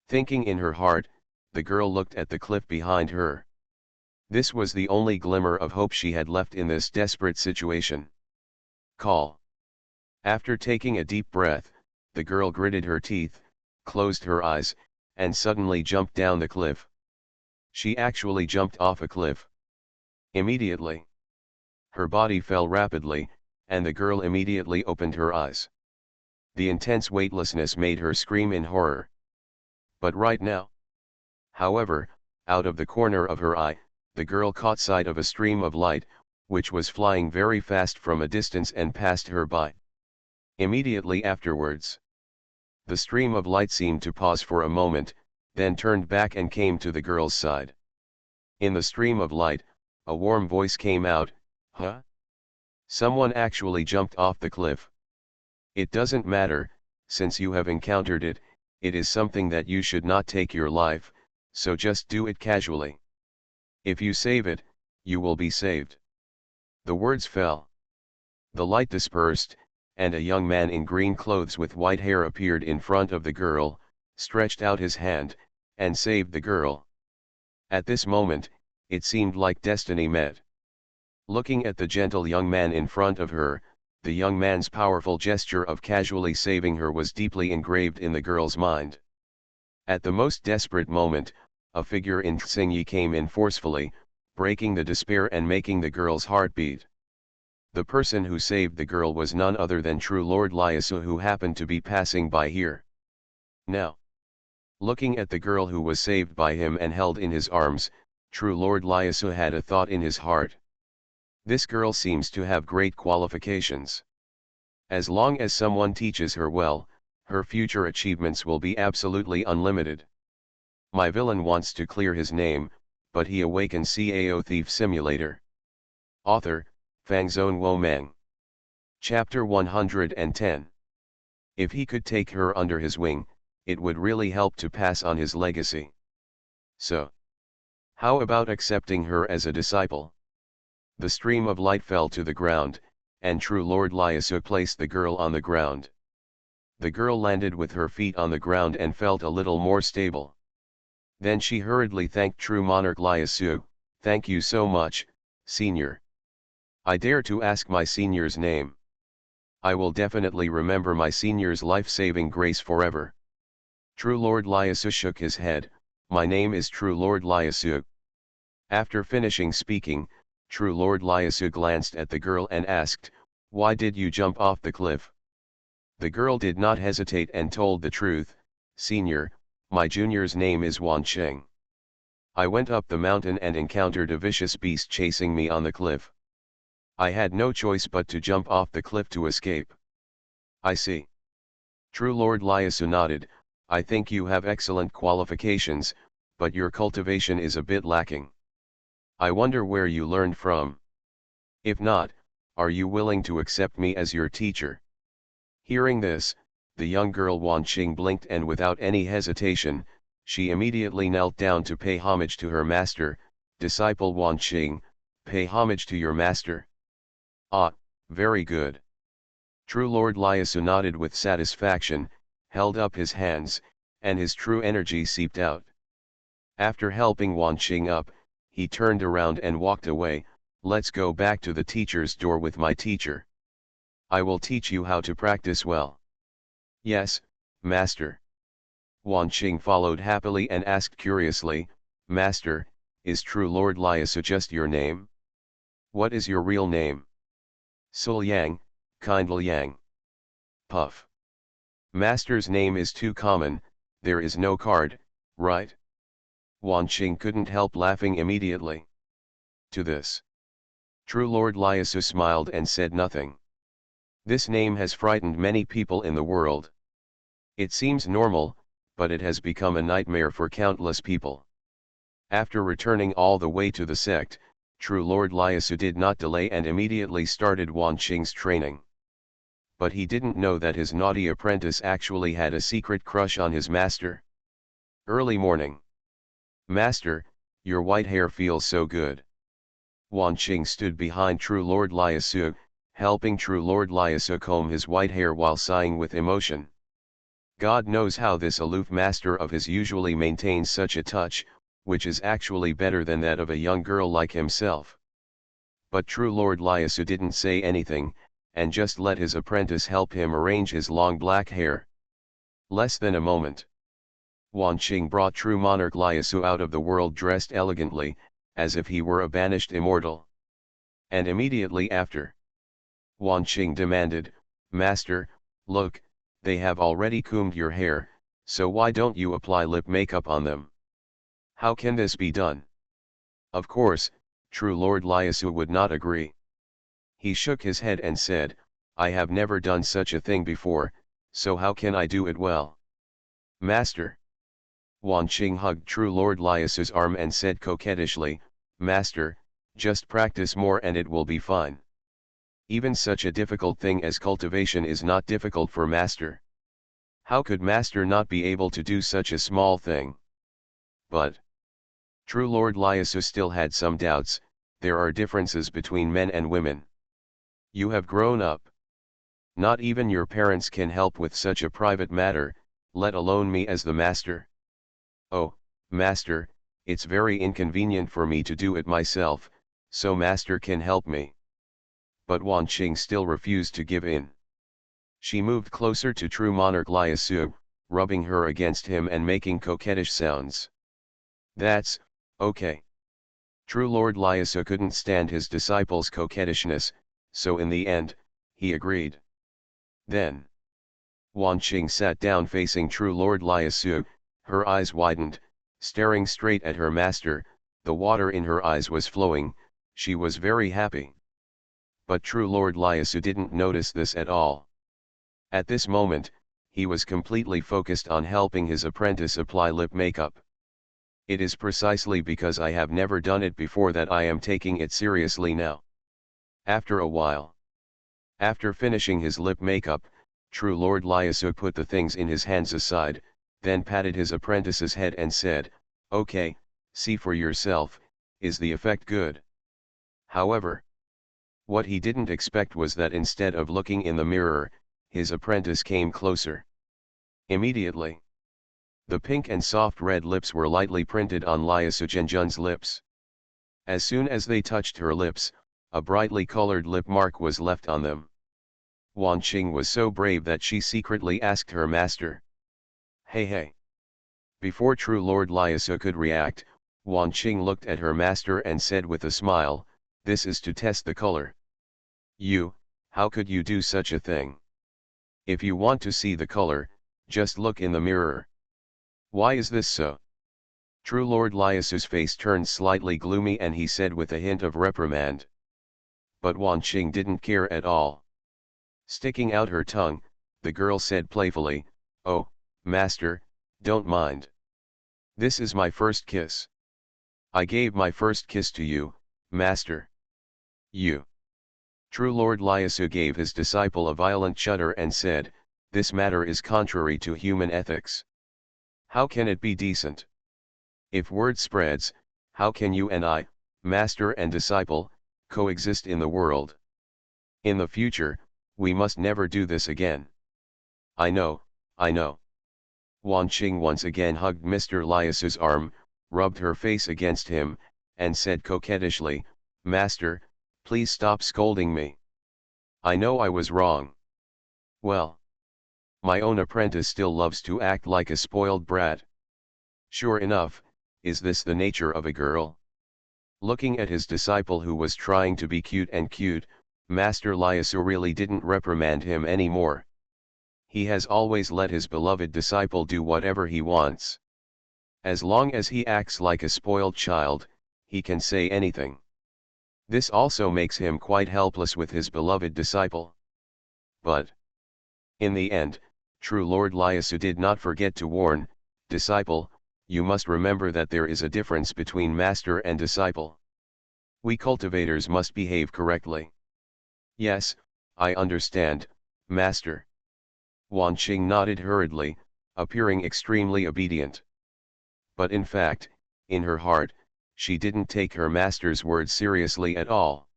Thinking in her heart, the girl looked at the cliff behind her. This was the only glimmer of hope she had left in this desperate situation. Call. After taking a deep breath, the girl gritted her teeth, closed her eyes, and suddenly jumped down the cliff. She actually jumped off a cliff. Immediately, her body fell rapidly, and the girl immediately opened her eyes. The intense weightlessness made her scream in horror. But right now, however, out of the corner of her eye, the girl caught sight of a stream of light, which was flying very fast from a distance and passed her by. Immediately afterwards, the stream of light seemed to pause for a moment, then turned back and came to the girl's side. In the stream of light, a warm voice came out, "Huh? Someone actually jumped off the cliff. It doesn't matter, since you have encountered it, it is something that you should not take your life, so just do it casually. If you save it, you will be saved." The words fell. The light dispersed, and a young man in green clothes with white hair appeared in front of the girl, stretched out his hand, and saved the girl. At this moment, it seemed like destiny met. Looking at the gentle young man in front of her, the young man's powerful gesture of casually saving her was deeply engraved in the girl's mind. At the most desperate moment, a figure in Xingyi came in forcefully, breaking the despair and making the girl's heart beat. The person who saved the girl was none other than true Lord Lyasu, who happened to be passing by here. Now, looking at the girl who was saved by him and held in his arms, true Lord Lyasu had a thought in his heart. This girl seems to have great qualifications. As long as someone teaches her well, her future achievements will be absolutely unlimited. My villain wants to clear his name, but he awakens Cao Thief Simulator. Author, Fangzone Womeng. Chapter 110. If he could take her under his wing, it would really help to pass on his legacy. So, how about accepting her as a disciple? The stream of light fell to the ground, and true Lord Lyasu placed the girl on the ground. The girl landed with her feet on the ground and felt a little more stable. Then she hurriedly thanked true monarch Lyasu. "Thank you so much, senior. I dare to ask my senior's name. I will definitely remember my senior's life-saving grace forever." True Lord Lyasu shook his head. "My name is True Lord Lyasu." After finishing speaking, True Lord Lyasu glanced at the girl and asked, "Why did you jump off the cliff?" The girl did not hesitate and told the truth. "Senior, my junior's name is Wan Cheng. I went up the mountain and encountered a vicious beast chasing me on the cliff. I had no choice but to jump off the cliff to escape." "I see." True Lord Lyasu nodded. "I think you have excellent qualifications, but your cultivation is a bit lacking. I wonder where you learned from. If not, are you willing to accept me as your teacher?" Hearing this, the young girl Wan Qing blinked, and without any hesitation, she immediately knelt down to pay homage to her master. "Disciple Wan Qing, pay homage to your master." Ah, very good. True Lord Lyasu nodded with satisfaction, held up his hands, and his true energy seeped out. After helping Wan Qing up, he turned around and walked away. Let's go back to the teacher's door with my teacher. I will teach you how to practice well. Yes, master. Wan Qing followed happily and asked curiously, Master, is True Lord Lyasu just your name? What is your real name? Sul Yang, Kindle Yang. Puff. Master's name is too common, there is no card, right? Wan Qing couldn't help laughing immediately. To this, True Lord Lyasu smiled and said nothing. This name has frightened many people in the world. It seems normal, but it has become a nightmare for countless people. After returning all the way to the sect, True Lord Lyasu did not delay and immediately started Wan Qing's training. But he didn't know that his naughty apprentice actually had a secret crush on his master. Early morning. Master, your white hair feels so good. Wan Qing stood behind True Lord Lyasu, helping True Lord Lyasu comb his white hair while sighing with emotion. God knows how this aloof master of his usually maintains such a touch, which is actually better than that of a young girl like himself. But True Lord Lyasu didn't say anything, and just let his apprentice help him arrange his long black hair. Less than a moment. Wan Qing brought True Monarch Lyasu out of the world dressed elegantly, as if he were a banished immortal. And immediately after, Wan Qing demanded, Master, look, they have already combed your hair, so why don't you apply lip makeup on them? How can this be done? Of course, True Lord Lyasu would not agree. He shook his head and said, I have never done such a thing before, so how can I do it well? Master. Wan Qing hugged True Lord Lyasu's arm and said coquettishly, Master, just practice more and it will be fine. Even such a difficult thing as cultivation is not difficult for Master. How could Master not be able to do such a small thing? But True Lord Lyasu still had some doubts. There are differences between men and women. You have grown up. Not even your parents can help with such a private matter, let alone me as the master. Oh, master, it's very inconvenient for me to do it myself, so master can help me. But Wan Qing still refused to give in. She moved closer to True Monarch Lyasu, rubbing her against him and making coquettish sounds. That's okay. True Lord Lyasu couldn't stand his disciple's coquettishness, so in the end, he agreed. Then, Wan Qing sat down facing True Lord Lyasu, her eyes widened, staring straight at her master, the water in her eyes was flowing, she was very happy. But True Lord Lyasu didn't notice this at all. At this moment, he was completely focused on helping his apprentice apply lip makeup. It is precisely because I have never done it before that I am taking it seriously now. After a while. After finishing his lip makeup, True Lord Lyasu put the things in his hands aside, then patted his apprentice's head and said, Okay, see for yourself, is the effect good? However, what he didn't expect was that instead of looking in the mirror, his apprentice came closer. Immediately, the pink and soft red lips were lightly printed on Lyasu Zhenjun's lips. As soon as they touched her lips, a brightly colored lip mark was left on them. Wan Qing was so brave that she secretly asked her master, Hey hey. Before True Lord Lyasu could react, Wan Qing looked at her master and said with a smile, This is to test the color. How could you do such a thing? If you want to see the color, just look in the mirror. Why is this so? True Lord Lyasu's face turned slightly gloomy and he said with a hint of reprimand. But Wan Qing didn't care at all. Sticking out her tongue, the girl said playfully, Oh, master, don't mind. This is my first kiss. I gave my first kiss to you, master. You. True Lord Lyasu gave his disciple a violent shudder and said, This matter is contrary to human ethics. How can it be decent? If word spreads, how can you and I, master and disciple, coexist in the world? In the future, we must never do this again. I know, I know. Wanqing once again hugged Mr. Liasu's arm, rubbed her face against him, and said coquettishly, "Master, please stop scolding me. I know I was wrong. Well, my own apprentice still loves to act like a spoiled brat. Sure enough, is this the nature of a girl?" Looking at his disciple who was trying to be cute, Master Liasu really didn't reprimand him anymore. He has always let his beloved disciple do whatever he wants. As long as he acts like a spoiled child, he can say anything. This also makes him quite helpless with his beloved disciple. But in the end, true Lord Liasu did not forget to warn, "Disciple, you must remember that there is a difference between master and disciple. We cultivators must behave correctly." "Yes, I understand, master." Wanqing nodded hurriedly, appearing extremely obedient. But in fact, in her heart, she didn't take her master's words seriously at all.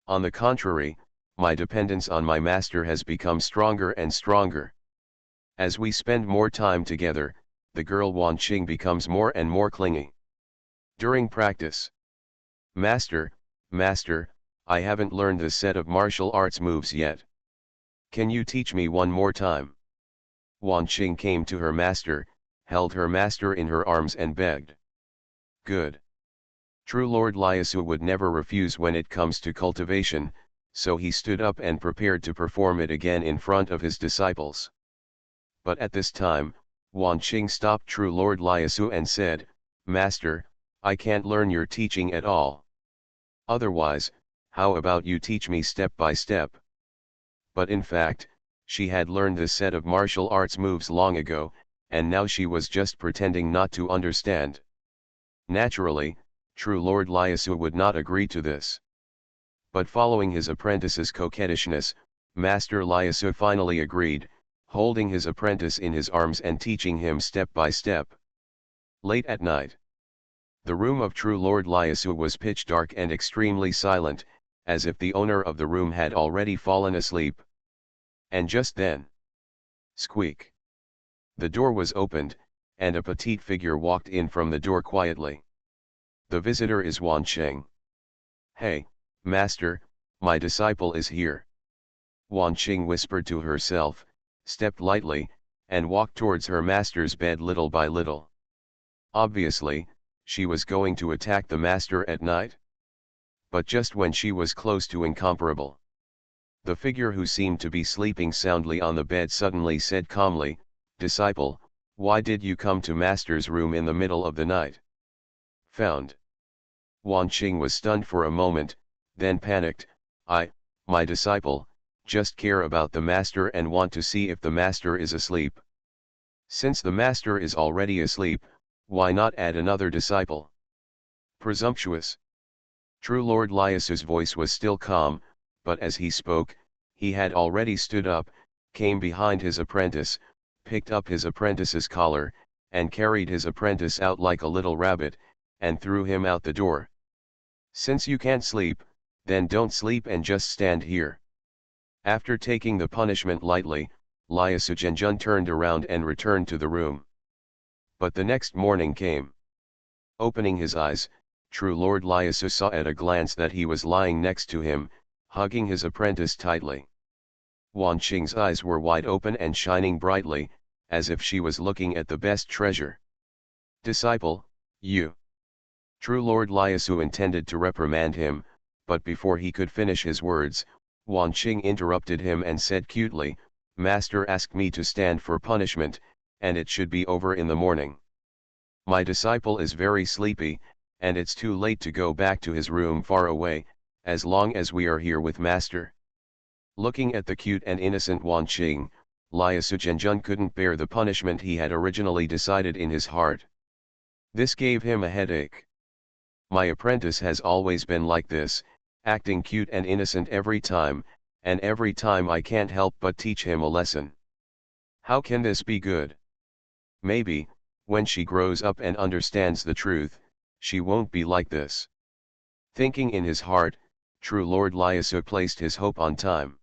On the contrary, my dependence on my master has become stronger and stronger. As we spend more time together, the girl Wanqing becomes more and more clingy. During practice, "Master, master, I haven't learned the set of martial arts moves yet. Can you teach me one more time?" Wanqing came to her master, held her master in her arms and begged. Good. True Lord Liasu would never refuse when it comes to cultivation, so he stood up and prepared to perform it again in front of his disciples. But at this time, Wanqing stopped True Lord Liasu and said, "Master, I can't learn your teaching at all. Otherwise, how about you teach me step by step?" But in fact, she had learned this set of martial arts moves long ago, and now she was just pretending not to understand. Naturally, true Lord Liasu would not agree to this. But following his apprentice's coquettishness, Master Liasu finally agreed, holding his apprentice in his arms and teaching him step by step. Late at night, the room of true Lord Liasu was pitch dark and extremely silent, as if the owner of the room had already fallen asleep. And just then, squeak! The door was opened, and a petite figure walked in from the door quietly. The visitor is Wanqing. "Hey, master, my disciple is here." Wanqing whispered to herself, stepped lightly, and walked towards her master's bed little by little. Obviously, she was going to attack the master at night. But just when she was close to incomparable, the figure who seemed to be sleeping soundly on the bed suddenly said calmly, "Disciple, why did you come to master's room in the middle of the night?" Found. Wanqing was stunned for a moment, then panicked, My disciple, just care about the master and want to see if the master is asleep. Since the master is already asleep, why not add another disciple?" Presumptuous. True Lord Liasu's voice was still calm, but as he spoke, he had already stood up, came behind his apprentice, picked up his apprentice's collar, and carried his apprentice out like a little rabbit, and threw him out the door. "Since you can't sleep, then don't sleep and just stand here." After taking the punishment lightly, Liasu Zhenjun turned around and returned to the room. But the next morning came. Opening his eyes, true Lord Liasu saw at a glance that he was lying next to him, hugging his apprentice tightly. Wanqing's eyes were wide open and shining brightly, as if she was looking at the best treasure. "Disciple, you..." True Lord Liasu intended to reprimand him, but before he could finish his words, Wanqing interrupted him and said cutely, "Master asked me to stand for punishment, and it should be over in the morning. My disciple is very sleepy, and it's too late to go back to his room far away, as long as we are here with master." Looking at the cute and innocent Wanqing, Liasu Zhenjun couldn't bear the punishment he had originally decided in his heart. This gave him a headache. "My apprentice has always been like this, acting cute and innocent every time, and every time I can't help but teach him a lesson. How can this be good? Maybe, when she grows up and understands the truth, she won't be like this." Thinking in his heart, true Lord Liasu placed his hope on time.